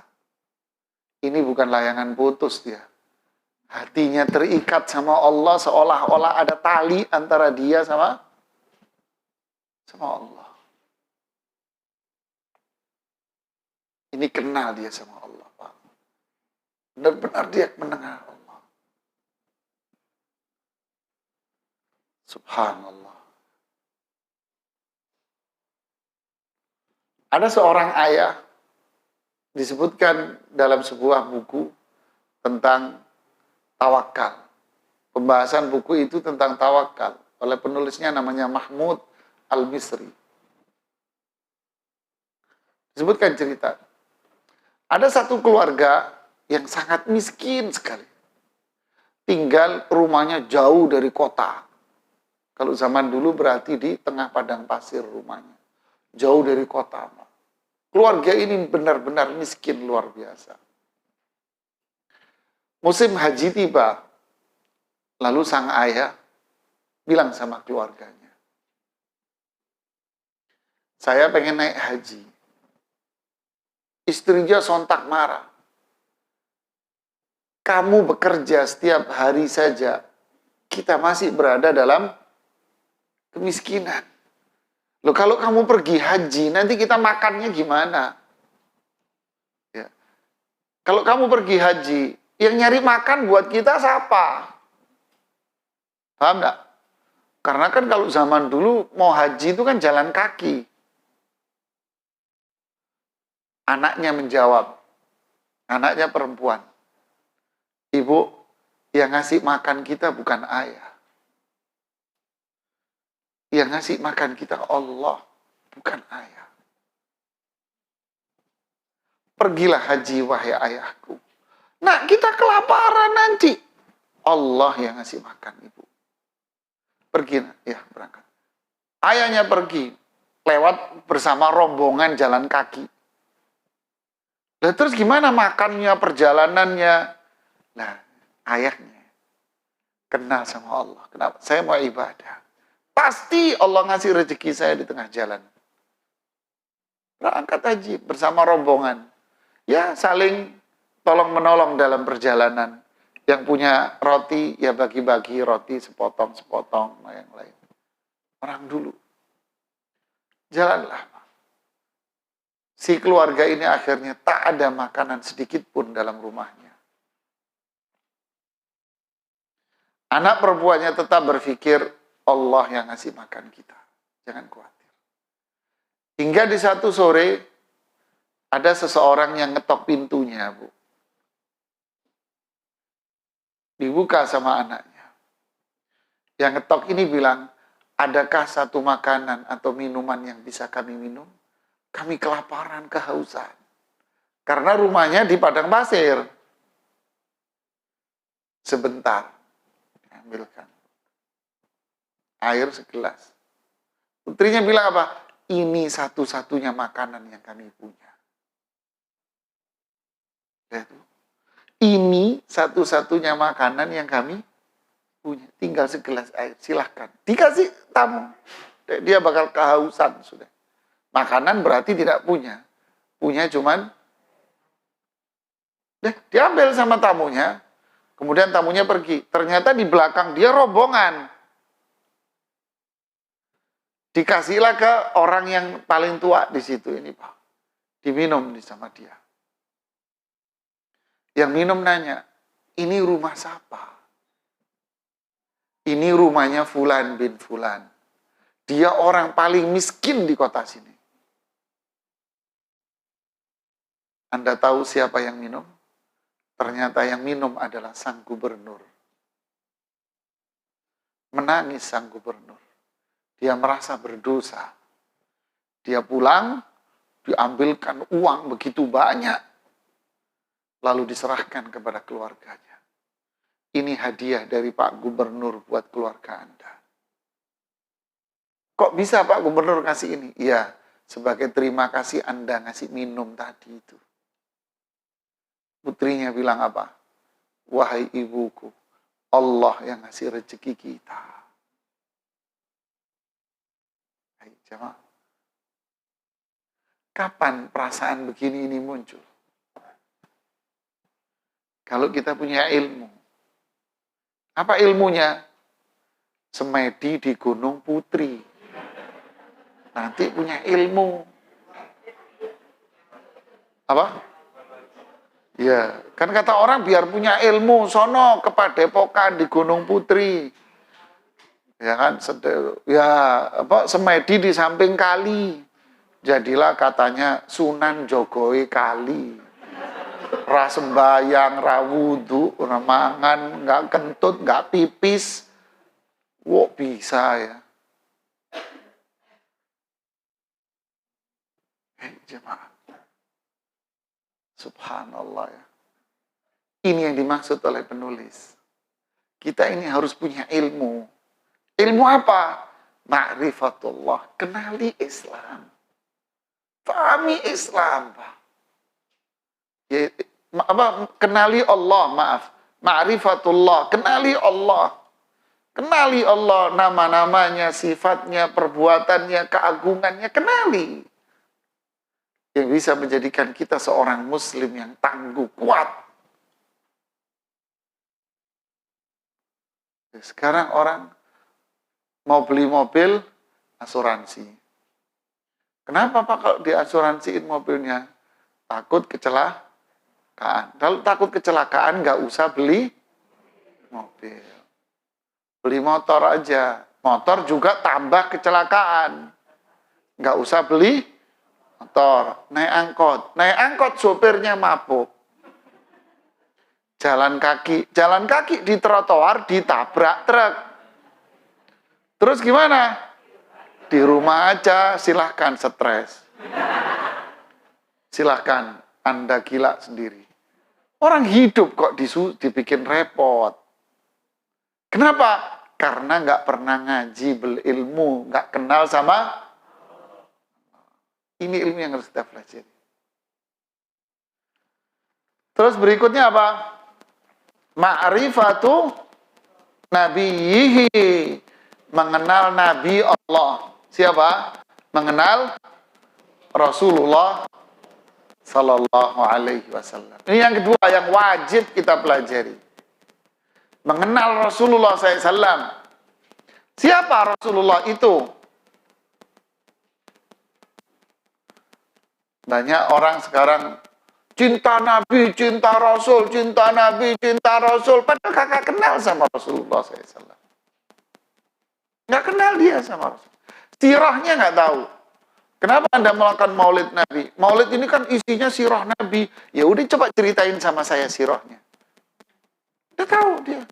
Ini bukan layangan putus dia. Hatinya terikat sama Allah seolah-olah ada tali antara dia sama Allah. Ini kenal dia sama Allah, Pak. Benar-benar dia mendengar Allah. Subhanallah. Ada seorang ayah disebutkan dalam sebuah buku tentang tawakal. Pembahasan buku itu tentang tawakal oleh penulisnya namanya Mahmud Al-Misri. Disebutkan cerita. Ada satu keluarga yang sangat miskin sekali. Tinggal rumahnya jauh dari kota. Kalau zaman dulu berarti di tengah padang pasir rumahnya. Jauh dari kota. Keluarga ini benar-benar miskin luar biasa. Musim haji tiba. Lalu sang ayah bilang sama keluarganya, saya pengen naik haji. Istrinya sontak marah. Kamu bekerja setiap hari saja, kita masih berada dalam kemiskinan. Loh, kalau kamu pergi haji, nanti kita makannya gimana? Ya. Kalau kamu pergi haji, yang nyari makan buat kita siapa? Paham nggak? Karena kan kalau zaman dulu mau haji itu kan jalan kaki. Anaknya menjawab, anaknya perempuan, Ibu, yang ngasih makan kita bukan ayah. Yang ngasih makan kita Allah, bukan ayah. Pergilah haji wahai ayahku. Nah, kita kelaparan nanti. Allah yang ngasih makan ibu. Pergi, ya berangkat. Ayahnya pergi, lewat bersama rombongan jalan kaki. Nah, terus gimana makannya, perjalanannya? Nah, ayahnya Kenal sama Allah. Kenapa? Saya mau ibadah. Pasti Allah ngasih rezeki saya di tengah jalan. Berangkat haji bersama rombongan. Ya, saling tolong-menolong dalam perjalanan. Yang punya roti, ya bagi-bagi roti sepotong-sepotong, yang lain. Orang dulu. Jalanlah. Si keluarga ini akhirnya tak ada makanan sedikit pun dalam rumahnya. Anak perempuannya tetap berpikir, Allah yang ngasih makan kita. Jangan khawatir. Hingga di satu sore, ada seseorang yang ngetok pintunya, Bu. Dibuka sama anaknya. Yang ngetok ini bilang, adakah satu makanan atau minuman yang bisa kami minum? Kami kelaparan, kehausan. Karena rumahnya di padang pasir. Sebentar. Ambilkan. Air segelas. Putrinya bilang apa? Ini satu-satunya makanan yang kami punya. Lihat. Ini satu-satunya makanan yang kami punya. Tinggal segelas air. Silahkan. Dikasih tamu. Dia bakal kehausan sudah. Makanan berarti tidak punya. Punya cuman diambil sama tamunya. Kemudian tamunya pergi. Ternyata di belakang dia rombongan. Dikasihlah ke orang yang paling tua di situ ini, Pak. Diminum sama dia. Yang minum nanya, ini rumah siapa? Ini rumahnya Fulan bin Fulan. Dia orang paling miskin di kota sini. Anda tahu siapa yang minum? Ternyata yang minum adalah sang gubernur. Menangis sang gubernur. Dia merasa berdosa. Dia pulang, diambilkan uang begitu banyak, lalu diserahkan kepada keluarganya. Ini hadiah dari Pak Gubernur buat keluarga Anda. Kok bisa Pak Gubernur kasih ini? Iya, sebagai terima kasih Anda ngasih minum tadi itu. Putrinya bilang apa? Wahai ibuku, Allah yang ngasih rezeki kita. Hai jemaah. Kapan perasaan begini ini muncul? Kalau kita punya ilmu. Apa ilmunya? Semedi di Gunung Putri. Nanti punya ilmu. Apa? Ya, kan kata orang biar punya ilmu, sono ke Padepokan di Gunung Putri. Ya kan, semedi di samping kali. Jadilah katanya Sunan Jogowi Kali. Ra sembayang, ra wudu, ra mangan, nggak kentut, nggak pipis. Wah, bisa ya. Jemaah. Subhanallah ya. Ini yang dimaksud oleh penulis. Kita ini harus punya ilmu. Ilmu apa? Ma'rifatullah. Kenali Islam. Pahami Islam. Ya, kenali Allah, maaf. Ma'rifatullah. Kenali Allah. Kenali Allah, nama-namanya, sifatnya, perbuatannya, keagungannya. Kenali. Yang bisa menjadikan kita seorang muslim yang tangguh, kuat. Sekarang orang mau beli mobil, asuransi. Kenapa Pak kalau diasuransiin mobilnya? Takut kecelakaan. Kalau takut kecelakaan, nggak usah beli mobil. Beli motor aja. Motor juga tambah kecelakaan. Nggak usah beli motor, naik angkot sopirnya mabuk. Jalan kaki di trotoar ditabrak truk. Terus gimana? Di rumah aja silahkan stres. Silahkan Anda gila sendiri. Orang hidup kok dibikin repot. Kenapa? Karena nggak pernah ngaji, berilmu, nggak kenal sama. Ini ilmu yang harus kita pelajari. Terus berikutnya apa? Ma'rifatu nabiyihi, mengenal Nabi Allah. Siapa? Mengenal Rasulullah Sallallahu Alaihi Wasallam. Ini yang kedua yang wajib kita pelajari. Mengenal Rasulullah SAW. Siapa Rasulullah itu? Banyak orang sekarang cinta Nabi, cinta Rasul, cinta Nabi, cinta Rasul. Padahal kakak kenal sama Rasulullah SAW. Nggak kenal dia sama Rasul. Sirahnya nggak tahu. Kenapa Anda melakukan maulid Nabi? Maulid ini kan isinya sirah Nabi. Ya udah coba ceritain sama saya sirahnya. Nggak tahu dia.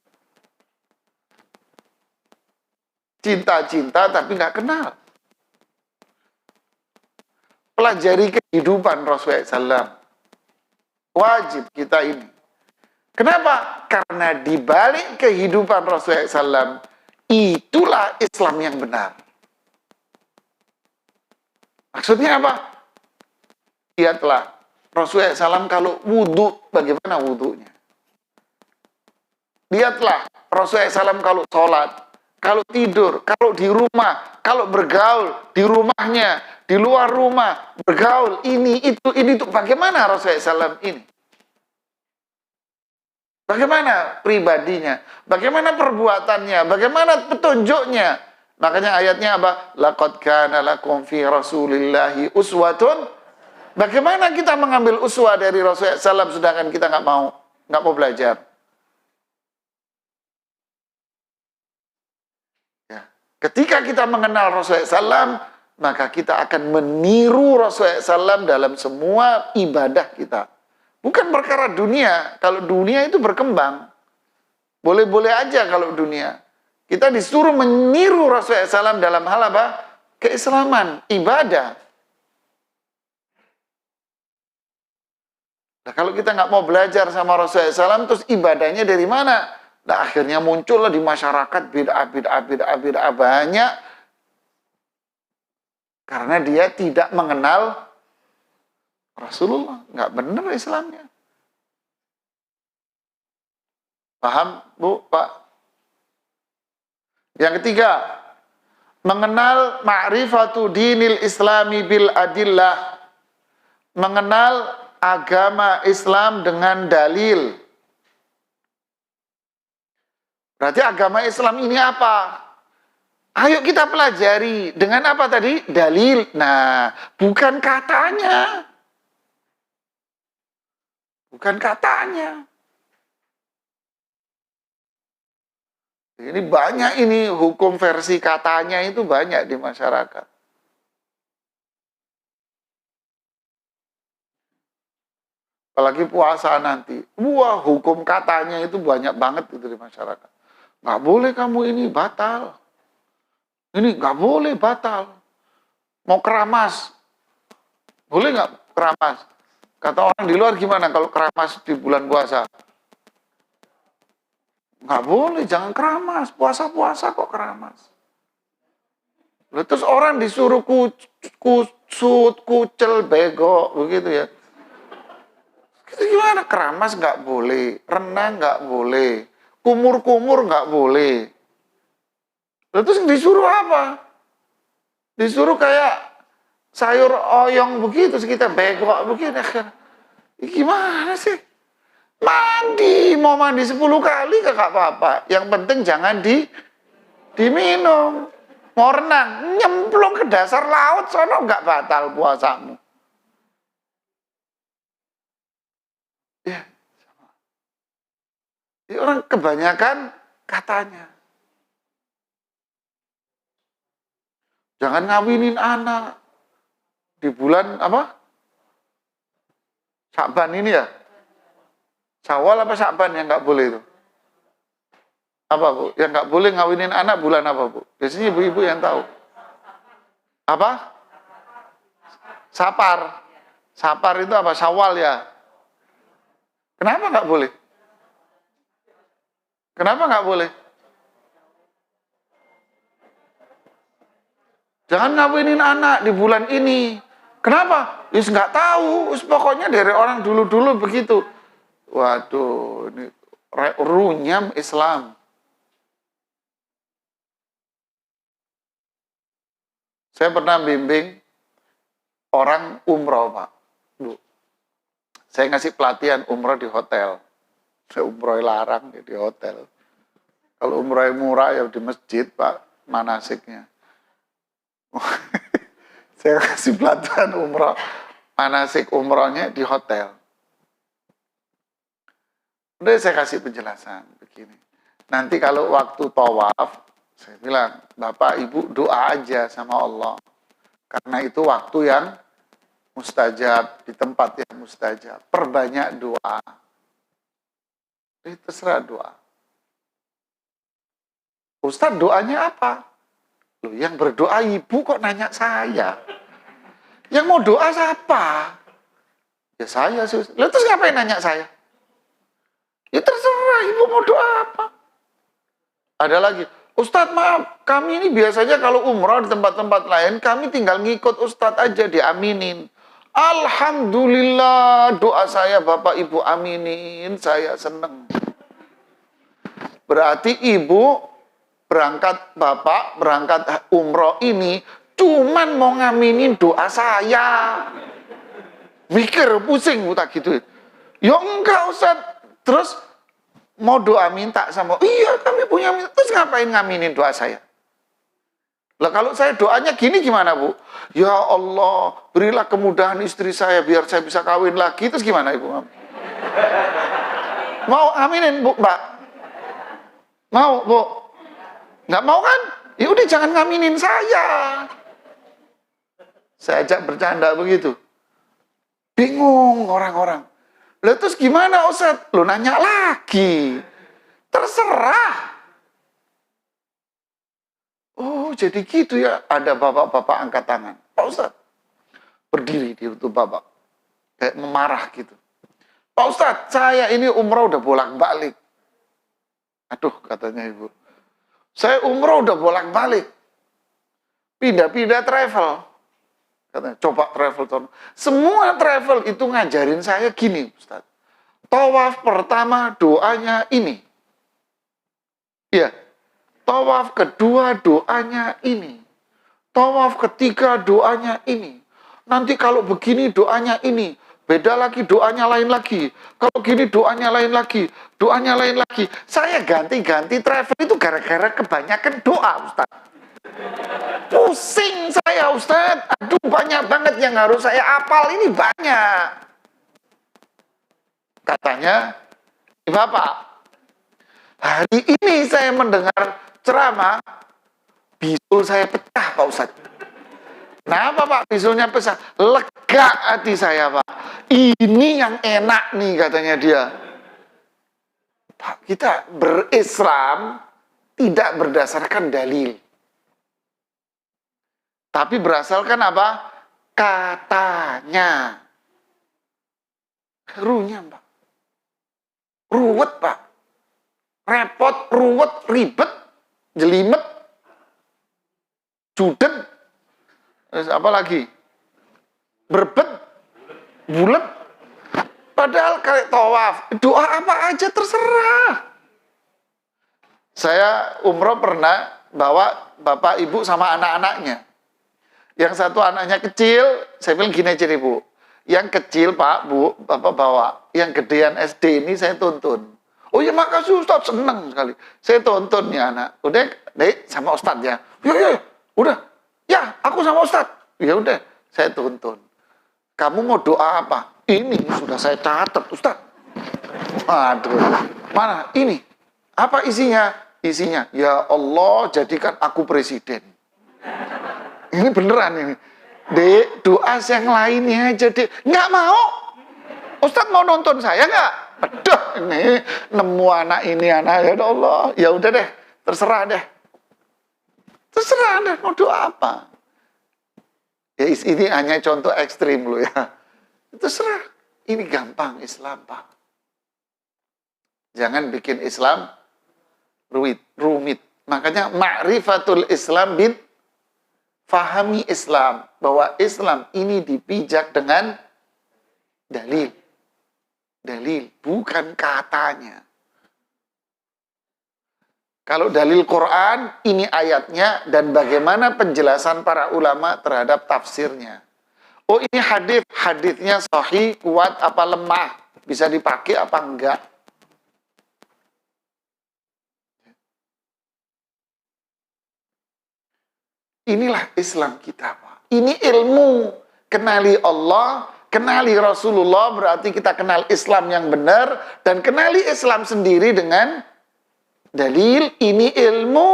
Cinta-cinta tapi nggak kenal. Pelajari kehidupan Rasulullah SAW. Wajib kita ini. Kenapa? Karena di balik kehidupan Rasulullah SAW, itulah Islam yang benar. Maksudnya apa? Lihatlah, Rasulullah SAW kalau wudhu, bagaimana wudhunya? Lihatlah, Rasulullah SAW kalau sholat, kalau tidur, kalau di rumah, kalau bergaul, di rumahnya, di luar rumah, bergaul, ini, itu, bagaimana Rasulullah SAW ini? Bagaimana pribadinya? Bagaimana perbuatannya? Bagaimana petunjuknya? Makanya ayatnya apa? Laqad kana lakum fi Rasulillahi uswatun. Bagaimana kita mengambil uswah dari Rasulullah SAW sedangkan kita nggak mau belajar? Ya. Ketika kita mengenal Rasulullah SAW, maka kita akan meniru Rasulullah SAW dalam semua ibadah kita. Bukan perkara dunia. Kalau dunia itu berkembang. Boleh-boleh aja kalau dunia. Kita disuruh meniru Rasulullah SAW dalam hal apa? Keislaman, ibadah. Nah, kalau kita nggak mau belajar sama Rasulullah SAW, terus ibadahnya dari mana? Nah, akhirnya muncullah di masyarakat bid'ah banyak. Karena dia tidak mengenal Rasulullah. Nggak benar Islamnya. Paham, Bu, Pak? Yang ketiga, mengenal ma'rifatu dinil islami bil adillah. Mengenal agama Islam dengan dalil. Berarti agama Islam ini apa? Ayo kita pelajari. Dengan apa tadi? Dalil. Nah, bukan katanya. Bukan katanya. Ini banyak ini hukum versi katanya itu banyak di masyarakat. Apalagi puasa nanti. Wah, hukum katanya itu banyak banget itu di masyarakat. Nggak boleh kamu ini batal. Ini nggak boleh batal. Mau keramas. Boleh nggak keramas? Kata orang di luar gimana kalau keramas di bulan puasa? Nggak boleh, jangan keramas. Puasa-puasa kok keramas. Lalu terus orang disuruh kusut, kucel, bego, begitu ya. Itu gimana? Keramas nggak boleh, renang nggak boleh, kumur-kumur nggak boleh. Lalu terus disuruh apa? Disuruh kayak sayur oyong begitu, kita bego begitu. Gimana sih? Mandi, mau mandi 10 kali gak apa-apa. Yang penting jangan diminum. Mau renang, nyemplung ke dasar laut, sono gak batal puasamu. Ya, orang kebanyakan katanya. Jangan ngawinin anak. Di bulan apa? Sya'ban ini ya? Syawal apa Sya'ban yang nggak boleh itu? Apa, Bu? Yang nggak boleh ngawinin anak bulan apa, Bu? Biasanya ibu-ibu yang tahu. Apa? Sapar. Sapar itu apa? Syawal ya? Kenapa nggak boleh? Kenapa nggak boleh? Jangan ngawinin anak di bulan ini. Kenapa? Is nggak tahu. Pokoknya dari orang dulu-dulu begitu. Waduh, ini runyam Islam. Saya pernah bimbing orang umroh, Pak. Bu, saya ngasih pelatihan umroh di hotel. Saya umroh larang ya di hotel. Kalau umroh murah ya di masjid, Pak, manasiknya. Saya kasih pelatihan umroh, manasik umrohnya di hotel. Udah saya kasih penjelasan begini. Nanti kalau waktu tawaf, saya bilang, Bapak Ibu doa aja sama Allah. Karena itu waktu yang mustajab, di tempat yang mustajab. Perbanyak doa. Itu terserah doa. Ustadz doanya apa? Loh, yang berdoa ibu kok nanya saya? Yang mau doa siapa? Ya saya sih. Lalu terus ngapain nanya saya? Ya terserah ibu mau doa apa. Ada lagi, Ustadz maaf, kami ini biasanya kalau umrah di tempat-tempat lain, kami tinggal ngikut Ustadz aja diaminin. Alhamdulillah doa saya Bapak Ibu aminin, saya seneng. Berarti ibu berangkat, Bapak berangkat umroh ini cuman mau ngaminin doa saya. Mikir pusing tak gitu. Ya enggak Ustadz. Terus mau doa minta sama, iya kami punya minta. Terus ngapain ngaminin doa saya? Lah kalau saya doanya gini gimana Bu? Ya Allah berilah kemudahan istri saya biar saya bisa kawin lagi. Terus gimana Ibu? Mau aminin Bu, Mbak? Mau Bu? Nggak mau kan? Ya udah jangan ngaminin saya. Saya ajak bercanda begitu. Bingung orang-orang. Lah terus gimana Ustadz? Lo nanya lagi. Terserah. Oh jadi gitu ya. Ada bapak-bapak angkat tangan. Pak Ustadz. Berdiri di untuk bapak. Kayak memarah gitu. Pak Ustadz, saya ini umroh udah bolak-balik. Aduh katanya ibu. Saya umroh udah bolak-balik. Pindah-pindah travel. Katanya, coba travel. Semua travel itu ngajarin saya gini, Ustaz. Tawaf pertama doanya ini. Ya. Tawaf kedua doanya ini. Tawaf ketiga doanya ini. Nanti kalau begini doanya ini. Beda lagi doanya lain lagi. Kalau gini doanya lain lagi. Doanya lain lagi. Saya ganti-ganti travel itu gara-gara kebanyakan doa, Ustaz. Pusing saya Ustaz. Aduh banyak banget yang harus saya hafal. Ini banyak. Katanya, Bapak, hari ini saya mendengar ceramah, bisul saya pecah Pak Ustaz. Kenapa Pak bisulnya pecah? Lega hati saya Pak. Ini yang enak nih katanya dia. Pak, kita berislam tidak berdasarkan dalil. Tapi berasalkan apa? Katanya. Runyam Pak. Ruwet Pak. Repot, ruwet, ribet, jelimet, judet. Terus apa lagi? Berbet, bulet. Padahal kayak tawaf, doa apa aja terserah. Saya umroh pernah bawa bapak ibu sama anak-anaknya. Yang satu anaknya kecil, saya bilang gini aja nih Bu. Yang kecil Pak, Bu, Bapak bawa. Yang gedean SD ini saya tuntun. Oh ya makasih Ustadz, senang sekali. Saya tuntun nih anak. Udah, dek sama Ustadz ya. Ya, udah. Ya, aku sama Ustadz. Ya udah, saya tuntun. Kamu mau doa apa? Ini sudah saya catat, Ustadz. Waduh, mana? Ini. Apa isinya? Isinya, ya Allah jadikan aku presiden. Ini beneran ini. Dek, doa yang lainnya aja, Dek. Nggak mau. Ustadz mau nonton saya nggak? Aduh, ini nemu anak ini, anak. Ya Allah, ya udah deh. Terserah deh. Terserah deh, mau doa apa. Ya ini hanya contoh ekstrim loh ya. Terserah. Ini gampang Islam, Pak. Jangan bikin Islam rumit. Makanya ma'rifatul Islam fahami Islam. Bahwa Islam ini dipijak dengan dalil. Dalil, bukan katanya. Kalau dalil Quran, ini ayatnya dan bagaimana penjelasan para ulama terhadap tafsirnya. Oh ini hadis, hadisnya sahih, kuat apa lemah, bisa dipakai apa enggak. Inilah Islam kita, Pak. Ini ilmu. Kenali Allah, kenali Rasulullah, berarti kita kenal Islam yang benar, dan kenali Islam sendiri dengan dalil. Ini ilmu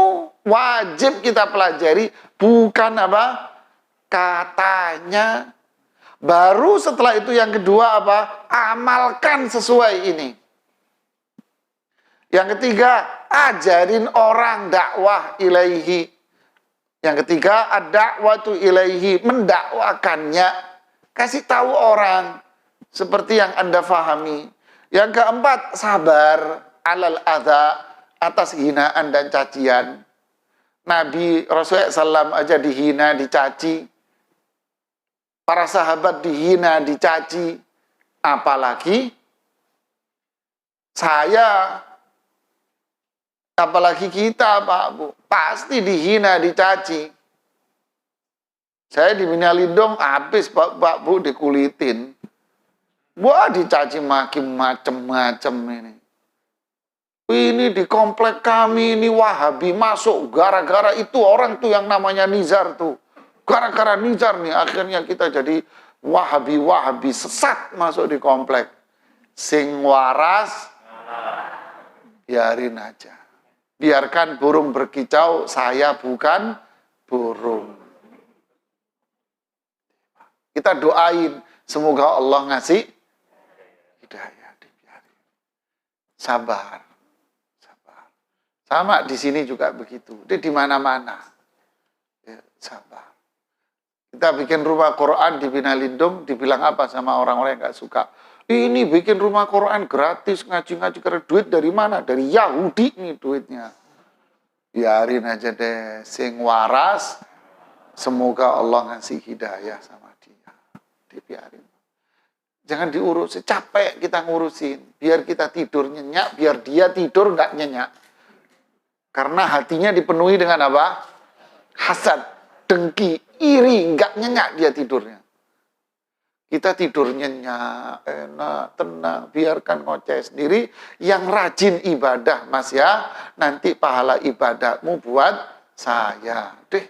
wajib kita pelajari, bukan apa? Katanya. Baru setelah itu yang kedua apa? Amalkan sesuai ini. Yang ketiga, ajarin orang dakwah ilaihi. Yang ketiga, ad-da'watu ilaihi, mendakwakannya. Kasih tahu orang seperti yang Anda fahami. Yang keempat, sabar alal adha, atas hinaan dan cacian. Nabi Rasulullah SAW aja dihina, dicaci. Para sahabat dihina, dicaci. Apalagi saya, apalagi kita, Pak Bu, pasti dihina, dicaci. Saya di Minalindong habis Pak Bu dikulitin. Wah, dicaci maki macem-macem ini. Ini di komplek kami, ini Wahabi masuk gara-gara itu orang tuh yang namanya Nizar tuh. Gara-gara Nizar nih akhirnya kita jadi Wahabi sesat masuk di komplek. Sing waras biarin aja. Biarkan burung berkicau, saya bukan burung. Kita doain, semoga Allah ngasih hidayah, dibiarin. Sabar. Sama di sini juga begitu. Di mana-mana. Ya, sabar. Kita bikin rumah Quran di Binalindung, dibilang apa sama orang-orang yang gak suka? Ini bikin rumah Quran gratis, ngaji-ngaji, karena duit dari mana? Dari Yahudi nih duitnya. Biarin aja deh, sing waras, semoga Allah ngasih hidayah sama dia. Dibiarin. Jangan diurusin, capek kita ngurusin. Biar kita tidur nyenyak, biar dia tidur nggak nyenyak. Karena hatinya dipenuhi dengan apa? Hasad, dengki, iri, nggak nyenyak dia tidurnya. Kita tidur nyenyak, enak, tenang, biarkan ngoceh sendiri. Yang rajin ibadah, Mas ya, nanti pahala ibadahmu buat saya. Deh.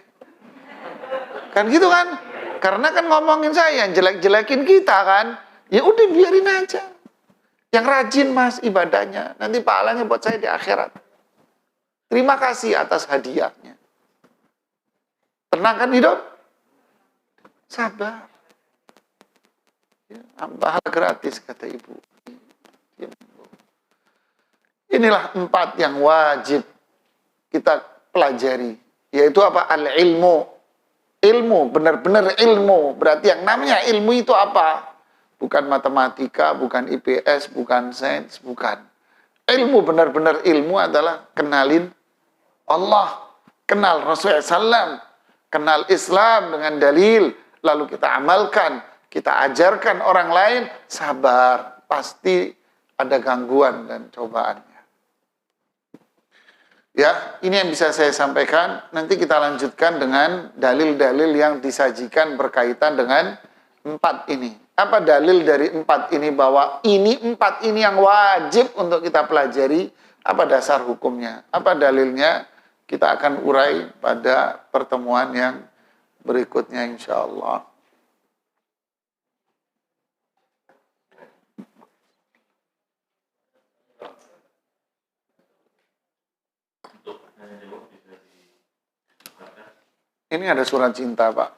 Kan gitu kan? Karena kan ngomongin saya, yang jelek-jelekin kita kan. Ya udah biarin aja. Yang rajin Mas ibadahnya, nanti pahalanya buat saya di akhirat. Terima kasih atas hadiahnya. Tenangkan hidup. Sabar. Ya, pahala gratis, kata ibu. Inilah 4 yang wajib kita pelajari. Yaitu apa? Al-ilmu. Ilmu, benar-benar ilmu. Berarti yang namanya ilmu itu apa? Bukan matematika, bukan IPS, bukan sains, bukan. Ilmu, benar-benar ilmu adalah kenalin Allah, kenal Rasulullah SAW, kenal Islam dengan dalil, lalu kita amalkan, kita ajarkan orang lain, sabar, pasti ada gangguan dan cobaannya. Ya, ini yang bisa saya sampaikan. Nanti kita lanjutkan dengan dalil-dalil yang disajikan berkaitan dengan 4 ini. Apa dalil dari 4 ini, bahwa ini 4 ini yang wajib untuk kita pelajari? Apa dasar hukumnya? Apa dalilnya? Kita akan urai pada pertemuan yang berikutnya insya Allah. Ini ada surat cinta, Pak.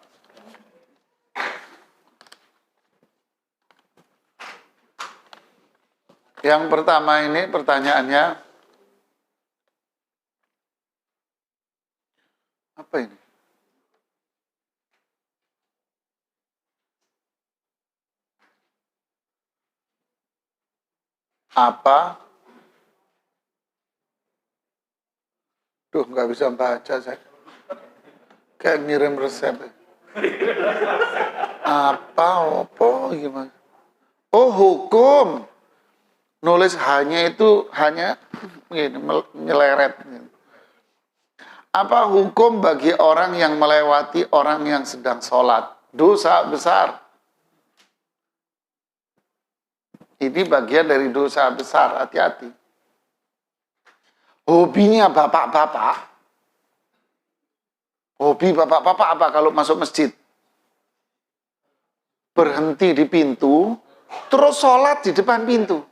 Yang pertama ini pertanyaannya, apa ini? Apa? Duh, nggak bisa baca saya. Kayak ngirim resep. Apa gimana? Oh, hukum. Nulis hanya itu hanya gini, nyeleret. Apa hukum bagi orang yang melewati orang yang sedang sholat? Dosa besar. Ini bagian dari dosa besar, hati-hati. Hobinya bapak-bapak. Hobi bapak-bapak apa kalau masuk masjid? Berhenti di pintu, terus sholat di depan pintu.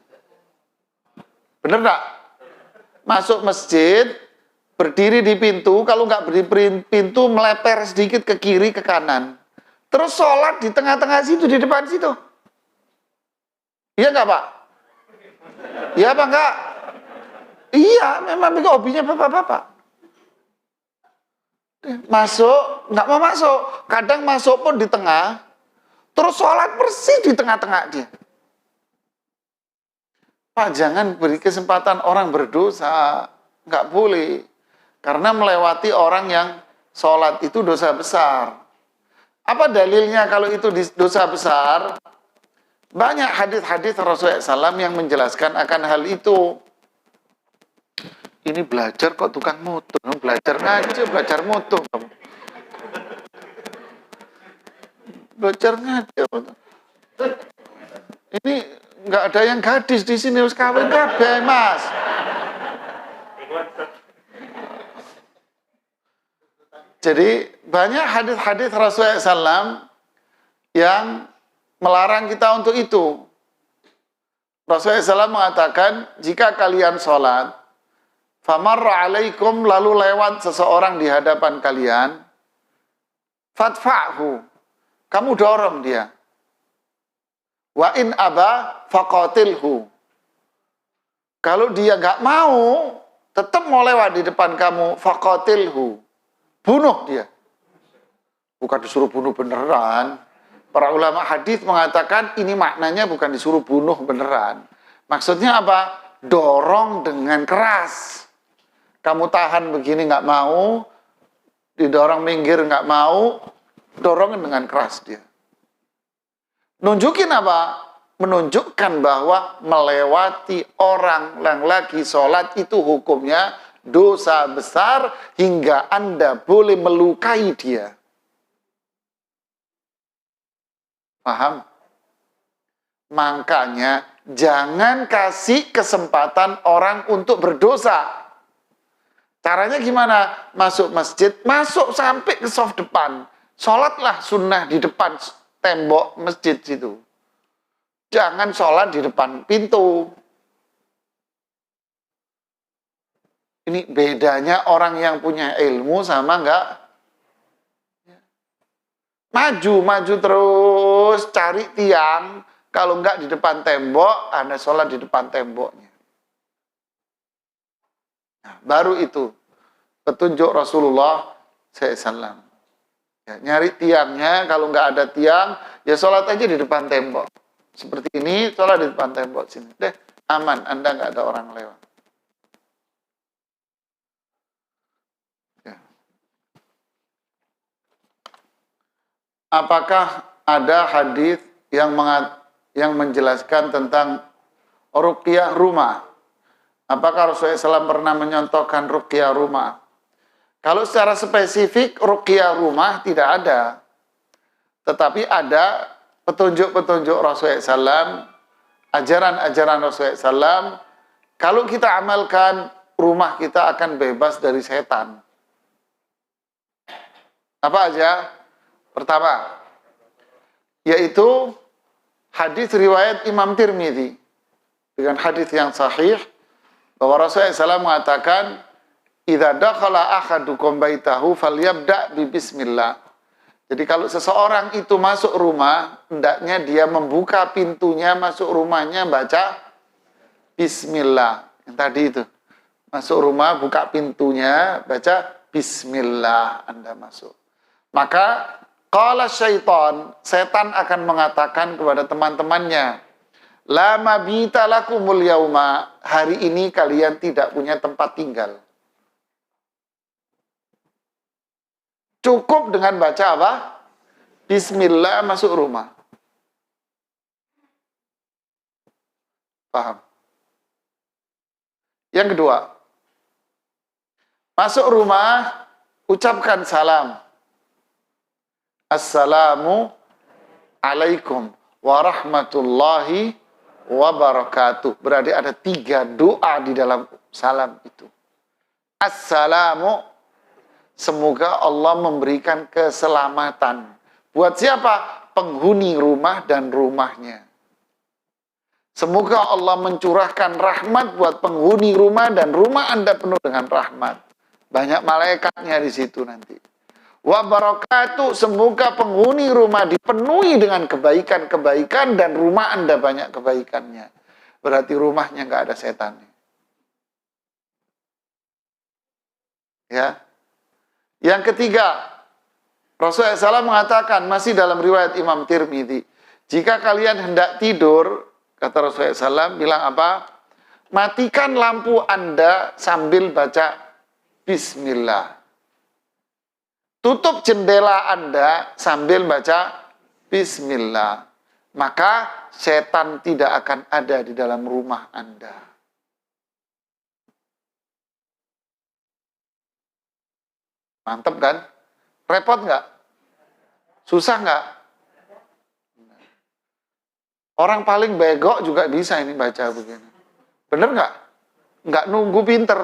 Bener nggak? Masuk masjid, berdiri di pintu, kalau nggak berdiri pintu, meleper sedikit ke kiri, ke kanan. Terus sholat di tengah-tengah situ, di depan situ. Iya nggak, Pak? Iya apa enggak? Iya, memang itu hobinya bapak-bapak. Masuk, nggak mau masuk. Kadang masuk pun di tengah, terus sholat persis di tengah-tengah dia. Pak, jangan beri kesempatan orang berdosa. Nggak boleh. Karena melewati orang yang sholat itu dosa besar. Apa dalilnya kalau itu dosa besar? Banyak hadis-hadis Rasulullah SAW yang menjelaskan akan hal itu. Ini belajar kok tukang moto. Belajar ngaji, belajar moto. Belajar ngaji. Ini nggak ada yang gadis di sini, harus kawin kabeh, Mas. Jadi banyak hadis-hadis Rasulullah SAW yang melarang kita untuk itu. Rasulullah SAW mengatakan, jika kalian sholat, famarra alaikum, lalu lewat seseorang di hadapan kalian, fadfa'hu, kamu dorong dia. Wa in aba faqatilhu. Kalau dia nggak mau, tetap mau lewat di depan kamu, faqatilhu. Bunuh dia. Bukan disuruh bunuh beneran. Para ulama hadis mengatakan ini maknanya bukan disuruh bunuh beneran. Maksudnya apa? Dorong dengan keras. Kamu tahan begini nggak mau, didorong minggir nggak mau, dorongin dengan keras dia. Nunjukin apa? Menunjukkan bahwa melewati orang yang lagi sholat itu hukumnya dosa besar hingga Anda boleh melukai dia. Paham? Makanya jangan kasih kesempatan orang untuk berdosa. Caranya gimana? Masuk masjid, masuk sampai ke soft depan. Sholatlah sunnah di depan tembok masjid situ. Jangan sholat di depan pintu. Ini bedanya orang yang punya ilmu sama enggak. Maju terus, cari tiang. Kalau enggak di depan tembok, Anda sholat di depan temboknya. Nah, baru itu petunjuk Rasulullah SAW. Ya, nyari tiangnya, kalau enggak ada tiang, ya sholat aja di depan tembok. Seperti ini, sholat di depan tembok sini. Deh, aman, Anda enggak ada orang lewat. Apakah ada hadis yang menjelaskan tentang ruqyah rumah? Apakah Rasulullah SAW pernah menyontohkan ruqyah rumah? Kalau secara spesifik ruqyah rumah tidak ada. Tetapi ada petunjuk-petunjuk Rasulullah SAW, ajaran-ajaran Rasulullah SAW. Kalau kita amalkan, rumah kita akan bebas dari setan. Apa aja? Pertama, yaitu hadis riwayat Imam Tirmidzi dengan hadis yang sahih bahwa Rasulullah SAW mengatakan, "Idza dakhala ahadukum baitahu falyabda bi bismillah." Jadi kalau seseorang itu masuk rumah, hendaknya dia membuka pintunya masuk rumahnya baca bismillah. Yang tadi itu. Masuk rumah, buka pintunya, baca bismillah, Anda masuk. Maka qala syaitan, setan akan mengatakan kepada teman-temannya, la mabita lakumul yauma, hari ini kalian tidak punya tempat tinggal. Cukup dengan baca apa? Bismillah masuk rumah. Paham? Yang kedua, masuk rumah, ucapkan salam. Assalamu alaikum warahmatullahi wabarakatuh. Berarti ada 3 doa di dalam salam itu. Assalamu, semoga Allah memberikan keselamatan. Buat siapa? Penghuni rumah dan rumahnya. Semoga Allah mencurahkan rahmat buat penghuni rumah dan rumah Anda penuh dengan rahmat. Banyak malaikatnya di situ nanti. Wa barakatuh, semoga penghuni rumah dipenuhi dengan kebaikan-kebaikan dan rumah Anda banyak kebaikannya. Berarti rumahnya nggak ada setannya. Ya. Yang ketiga, Rasulullah SAW mengatakan, masih dalam riwayat Imam Tirmidzi, jika kalian hendak tidur, kata Rasulullah SAW, bilang apa? Matikan lampu Anda sambil baca Bismillah. Tutup jendela Anda sambil baca Bismillah. Maka setan tidak akan ada di dalam rumah Anda. Mantap kan? Repot nggak? Susah nggak? Orang paling begok juga bisa ini baca begini. Bener nggak? Nggak nunggu pinter.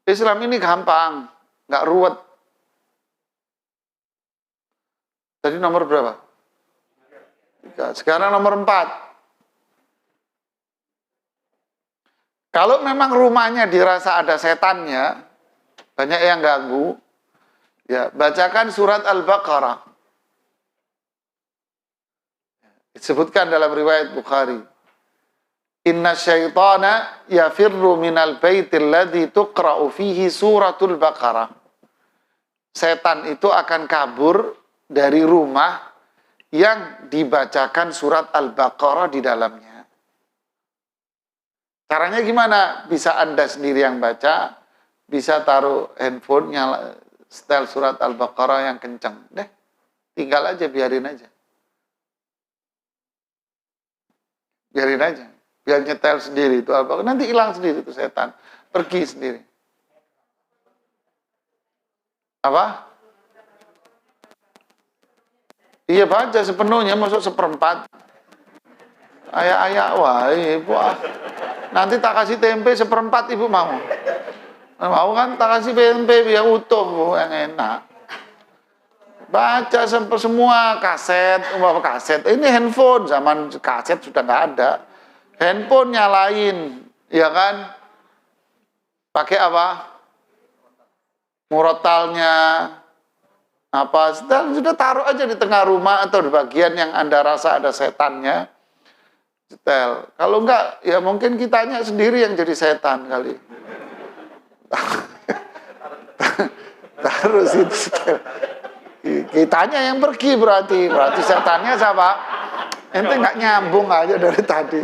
Islam ini gampang, nggak ruwet. Tadi nomor berapa? 3. Sekarang nomor 4. Kalau memang rumahnya dirasa ada setannya, banyak yang ganggu, ya bacakan surat Al-Baqarah. Disebutkan dalam riwayat Bukhari. Inna syaitana yafirru minal baitil ladzi tuqra'u fihi suratul Baqarah. Setan itu akan kabur dari rumah yang dibacakan surat Al-Baqarah di dalamnya. Caranya gimana? Bisa Anda sendiri yang baca, bisa taruh handphone, setel surat Al-Baqarah yang kencang. Deh, tinggal aja, biarin aja. Biarin aja. Biar nyetel sendiri itu Al-Baqarah. Nanti hilang sendiri itu setan. Pergi sendiri. Apa? Iya baca sepenuhnya, masuk 1/4. Ayah-ayah, wah ibu nanti tak kasih tempe 1/4 ibu mau. Mau kan tak kasih tempe biar utuh, yang enak. Baca sampai semua kaset, kaset. Ini handphone, zaman kaset sudah nggak ada. Handphone nyalain, ya kan? Pakai apa? Murotalnya. Apa, sudah taruh aja di tengah rumah atau di bagian yang Anda rasa ada setannya. Setel. Kalau enggak, ya mungkin kitanya sendiri yang jadi setan kali. Taruh situ setel. Kitanya yang pergi berarti setannya siapa? Ente nggak nyambung aja dari tadi.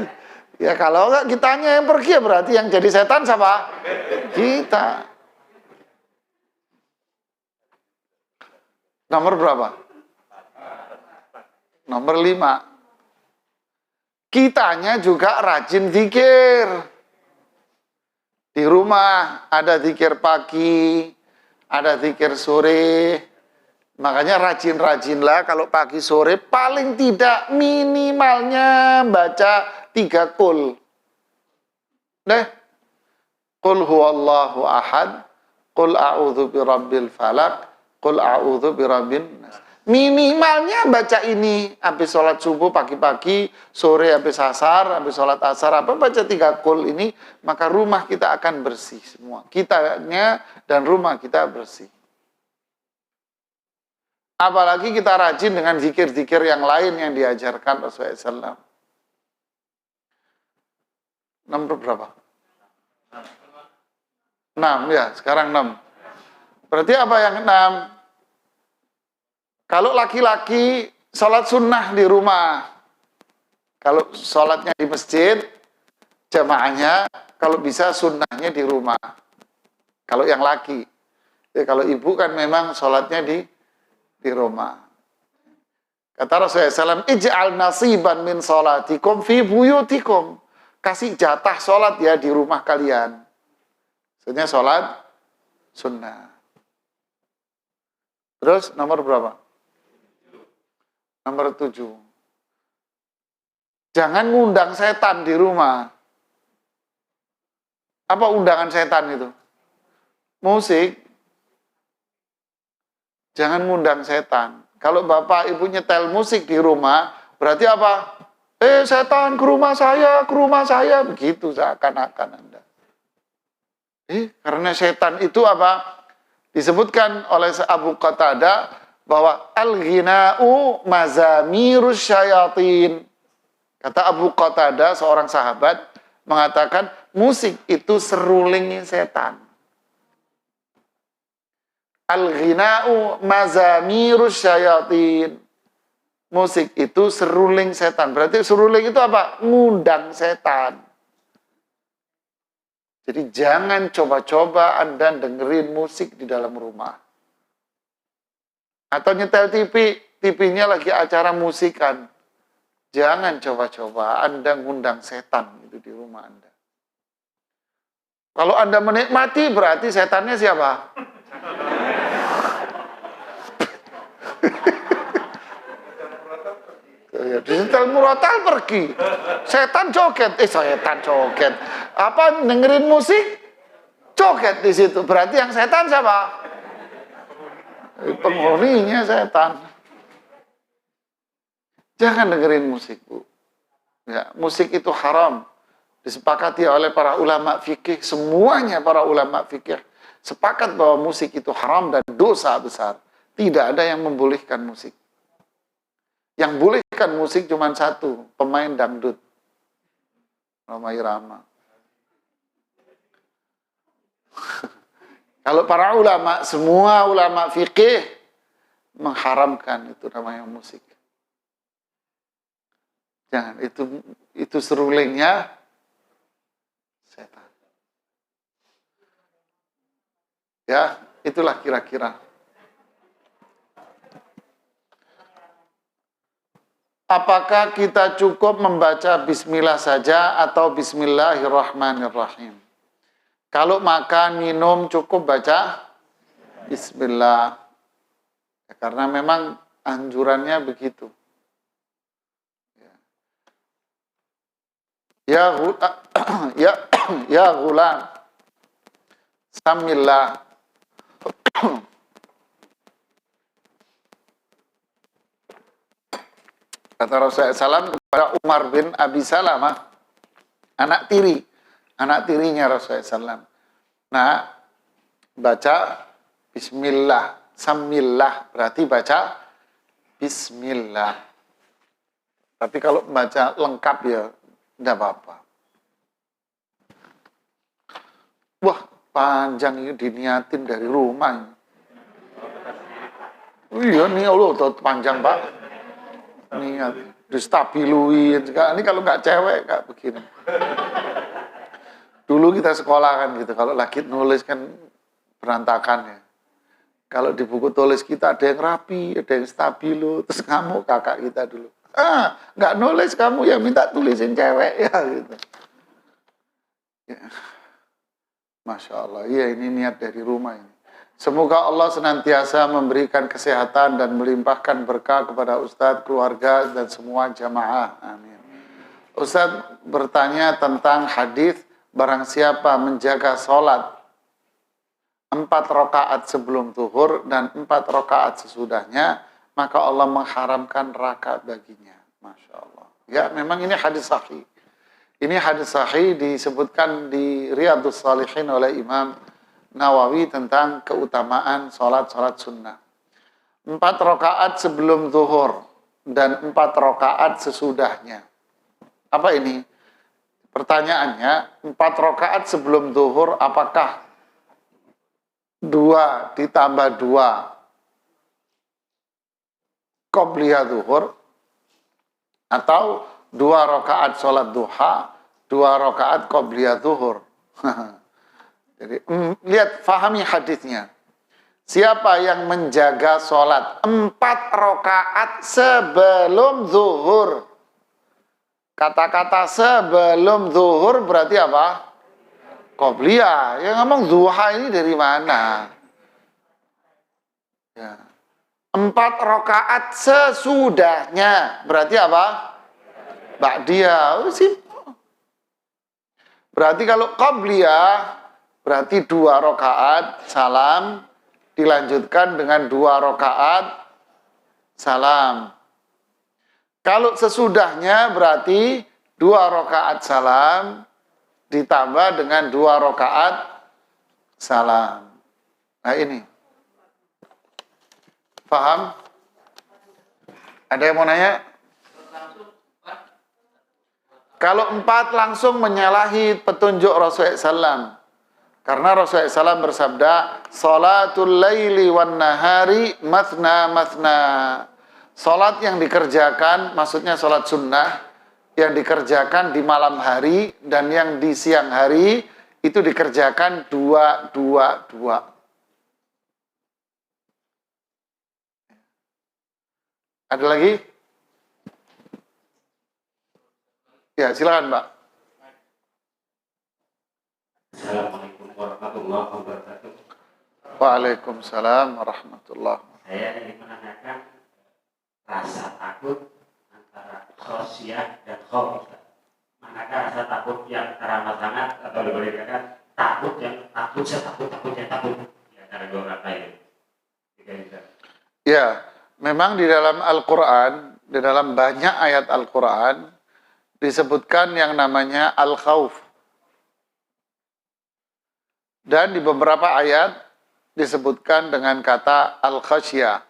Ya kalau enggak kitanya yang pergi, berarti yang jadi setan siapa? Kita. Nomor berapa? Nomor 5. Kitanya juga rajin zikir. Di rumah ada zikir pagi, ada zikir sore. Makanya rajin-rajinlah kalau pagi sore paling tidak minimalnya baca 3 qul. Deh. Qul huwallahu ahad, qul a'udzu birabbil falaq, qul a'udzu birabbin nas. Minimalnya baca ini habis sholat subuh pagi-pagi, sore habis asar, habis sholat asar, apa baca 3 qul ini, maka rumah kita akan bersih semua. Kitanya dan rumah kita bersih. Apalagi kita rajin dengan zikir-zikir yang lain yang diajarkan Rasulullah SAW. Nomor berapa? 6 ya, sekarang 6. Berarti apa yang 6? Kalau laki-laki sholat sunnah di rumah, kalau sholatnya di masjid, jamaahnya, kalau bisa sunnahnya di rumah. Kalau yang laki. Ya, kalau ibu kan memang sholatnya di rumah. Kata Rasulullah SAW, ij'al nasiban min sholatikum fi buyutikum. Kasih jatah sholat ya di rumah kalian. Maksudnya sholat sunnah. Terus nomor berapa? Nomor 7. Jangan ngundang setan di rumah. Apa undangan setan itu? Musik. Jangan ngundang setan. Kalau bapak ibu nyetel musik di rumah, berarti apa? Setan ke rumah saya, ke rumah saya. Begitu seakan-akan Anda. Karena setan itu apa? Disebutkan oleh Abu Qatadah bahwa al-ghina'u mazamirus syayatin. Kata Abu Qatadah, seorang sahabat, mengatakan musik itu serulingnya setan. Al-ghina'u mazamirus syayatin. Musik itu seruling setan. Berarti seruling itu apa? Ngundang setan. Jadi jangan coba-coba Anda dengerin musik di dalam rumah. Atau nyetel TV, TV-nya lagi acara musikan. Jangan coba-coba Anda ngundang setan itu di rumah Anda. Kalau Anda menikmati, berarti setannya siapa? Disetel murotal pergi. Setan joget. Setan joget. Apa dengerin musik? Joget di situ. Berarti yang setan siapa? Penghuninya setan. Jangan dengerin musik, Bu. Ya, musik itu haram. Disepakati oleh para ulama fikih. Semuanya para ulama fikih sepakat bahwa musik itu haram dan dosa besar. Tidak ada yang membolehkan musik. Yang bolehkan musik cuma satu, pemain dangdut. Rhoma Irama. Kalau para ulama, semua ulama fikih mengharamkan itu namanya musik. Jangan, itu serulingnya setan. Ya, itulah kira-kira. Apakah kita cukup membaca bismillah saja atau bismillahirrahmanirrahim? Kalau makan, minum cukup baca bismillah. Ya, karena memang anjurannya begitu. Ya ghulam, samillah. Kata Rasulullah SAW kepada Umar bin Abi Salamah, anak tirinya Rasulullah SAW. Nah, baca bismillah, samillah, berarti baca bismillah. Tapi kalau baca lengkap ya, tidak apa-apa. Wah, panjang ini diniatin dari rumah. Iya, nih Allah, panjang Pak. Niat, distabiluin. Ini kalau nggak cewek, nggak begini. Dulu kita sekolah kan gitu, kalau lagi nulis kan berantakan ya. Kalau di buku tulis kita ada yang rapi, ada yang stabilo, terus ngamuk kakak kita dulu. Nggak nulis kamu yang minta tulisin cewek ya gitu. Ya. Masya Allah, iya ini niat dari rumah ini. Semoga Allah senantiasa memberikan kesehatan dan melimpahkan berkah kepada Ustadz, keluarga, dan semua jamaah. Amin. Ustadz bertanya tentang hadis barang siapa menjaga sholat 4 rakaat sebelum zuhur dan 4 rakaat sesudahnya, maka Allah mengharamkan neraka baginya. Masya Allah. Ya, memang ini hadis sahih. Ini hadis sahih disebutkan di Riyadhus Shalihin oleh Imam Nawawi tentang keutamaan sholat sunnah. 4 rakaat sebelum zuhur dan 4 rakaat sesudahnya. Apa ini? Pertanyaannya, 4 rakaat sebelum zuhur apakah 2 ditambah 2 qobliyah zuhur atau 2 rakaat sholat duha, 2 rakaat qobliyah zuhur? Jadi, lihat, fahami hadisnya. Siapa yang menjaga sholat 4 rakaat sebelum zuhur? Kata-kata sebelum zuhur berarti apa? Qobliyah. Yang ngomong duha ini dari mana? Ya. 4 rakaat sesudahnya. Berarti apa? Ba'diyah. Simpel. Berarti kalau qabliyah, berarti 2 rakaat salam, dilanjutkan dengan 2 rakaat salam. Kalau sesudahnya berarti 2 rakaat salam, ditambah dengan 2 rakaat salam. Nah ini. Paham? Ada yang mau nanya? Kalau 4 langsung menyalahi petunjuk Rasulullah SAW. Karena Rasulullah SAW bersabda, Salatul laili wan nahari mathna mathna. Salat yang dikerjakan, maksudnya salat sunnah, yang dikerjakan di malam hari dan yang di siang hari, itu dikerjakan 2-2-2. Ada lagi? Ya, silakan, Mbak. Assalamualaikum warahmatullahi wabarakatuh. Waalaikumsalam warahmatullahi wabarakatuh. Saya ingin menanyakan rasa takut antara khosyah dan khauf. Manakah rasa takut yang teramat sangat atau boleh dikatakan takut yang takut, saya takut yang takut di antara dua kata itu? Ya, memang di dalam Al-Quran, di dalam banyak ayat Al-Quran, disebutkan yang namanya al-khauf. Dan di beberapa ayat disebutkan dengan kata al-khasyah.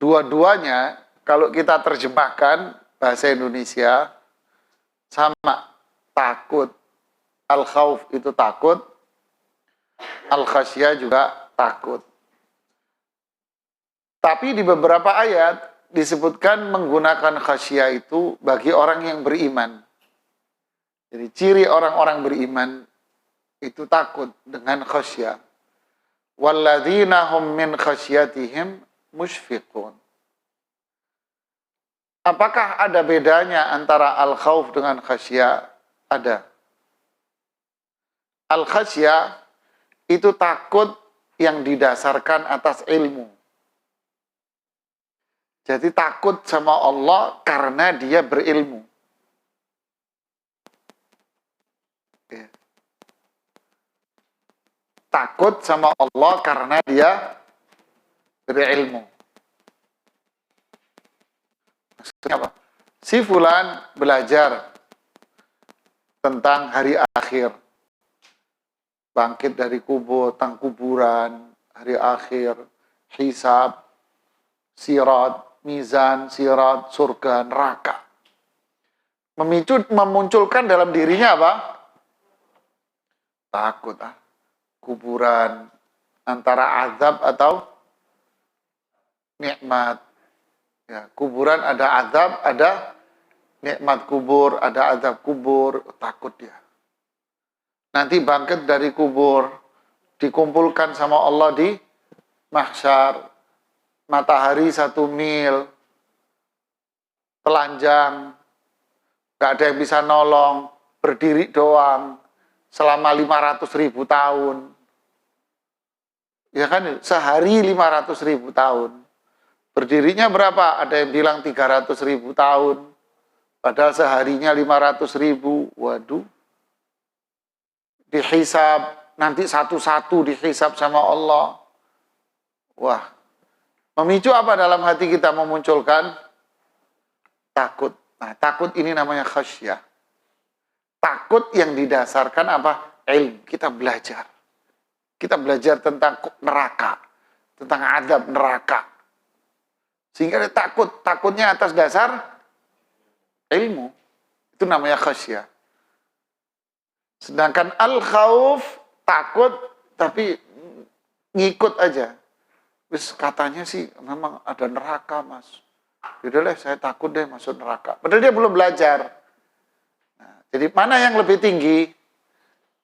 Dua-duanya, kalau kita terjemahkan bahasa Indonesia, sama, takut. Al-khauf itu takut, al-khasyah juga takut. Tapi di beberapa ayat disebutkan menggunakan khasyah itu bagi orang yang beriman. Jadi ciri orang-orang beriman itu takut dengan khasyah. Walladzina hum min khasyatihim musyfiqun. Apakah ada bedanya antara al-khauf dengan khasyah? Ada. Al-khasyah itu takut yang didasarkan atas ilmu. Jadi takut sama Allah karena dia berilmu. Ya. Takut sama Allah karena dia berilmu. Maksudnya apa? Si fulan belajar tentang hari akhir. Bangkit dari kubur, tentang kuburan, hari akhir, hisab, sirat, mizan, sirat, surga, neraka. Memunculkan dalam dirinya apa? Takut. Kuburan, antara azab atau nikmat. Ya, kuburan ada azab, ada nikmat kubur, ada azab kubur, takut dia. Nanti bangkit dari kubur, dikumpulkan sama Allah di mahsyar, matahari 1 mil, telanjang, gak ada yang bisa nolong, berdiri doang, selama 500.000 tahun. Ya kan, sehari 500.000 tahun. Berdirinya berapa? Ada yang bilang 300.000 tahun. Padahal seharinya 500.000. Waduh. Dihisab, nanti satu-satu dihisab sama Allah. Wah. Memicu apa dalam hati kita memunculkan? Takut. Nah, takut ini namanya khasyah. Takut yang didasarkan apa? Ilmu. Kita belajar. Kita belajar tentang neraka. Tentang azab neraka. Sehingga dia takut. Takutnya atas dasar ilmu. Itu namanya khasyah. Sedangkan al-khauf, takut, tapi ngikut aja. Terus katanya sih memang ada neraka, Mas. Yaudah saya takut deh masuk neraka. Padahal dia belum belajar. Nah, jadi mana yang lebih tinggi?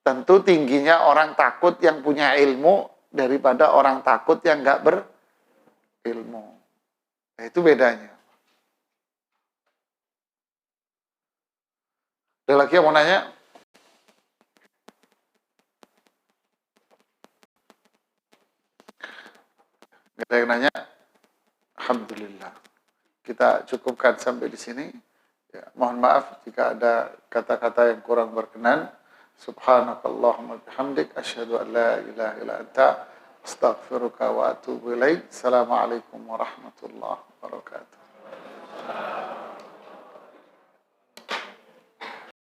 Tentu tingginya orang takut yang punya ilmu daripada orang takut yang nggak berilmu. Nah, itu bedanya. Ada lagi yang mau nanya? Nggak ada Ada yang nanya? Alhamdulillah. Kita cukupkan sampai di sini. Ya, mohon maaf jika ada kata-kata yang kurang berkenan. Subhanakallahumma bihamdik asyhadu an la ilaha illa anta astaghfiruka wa atubu ilaik. Assalamualaikum warahmatullahi wabarakatuh.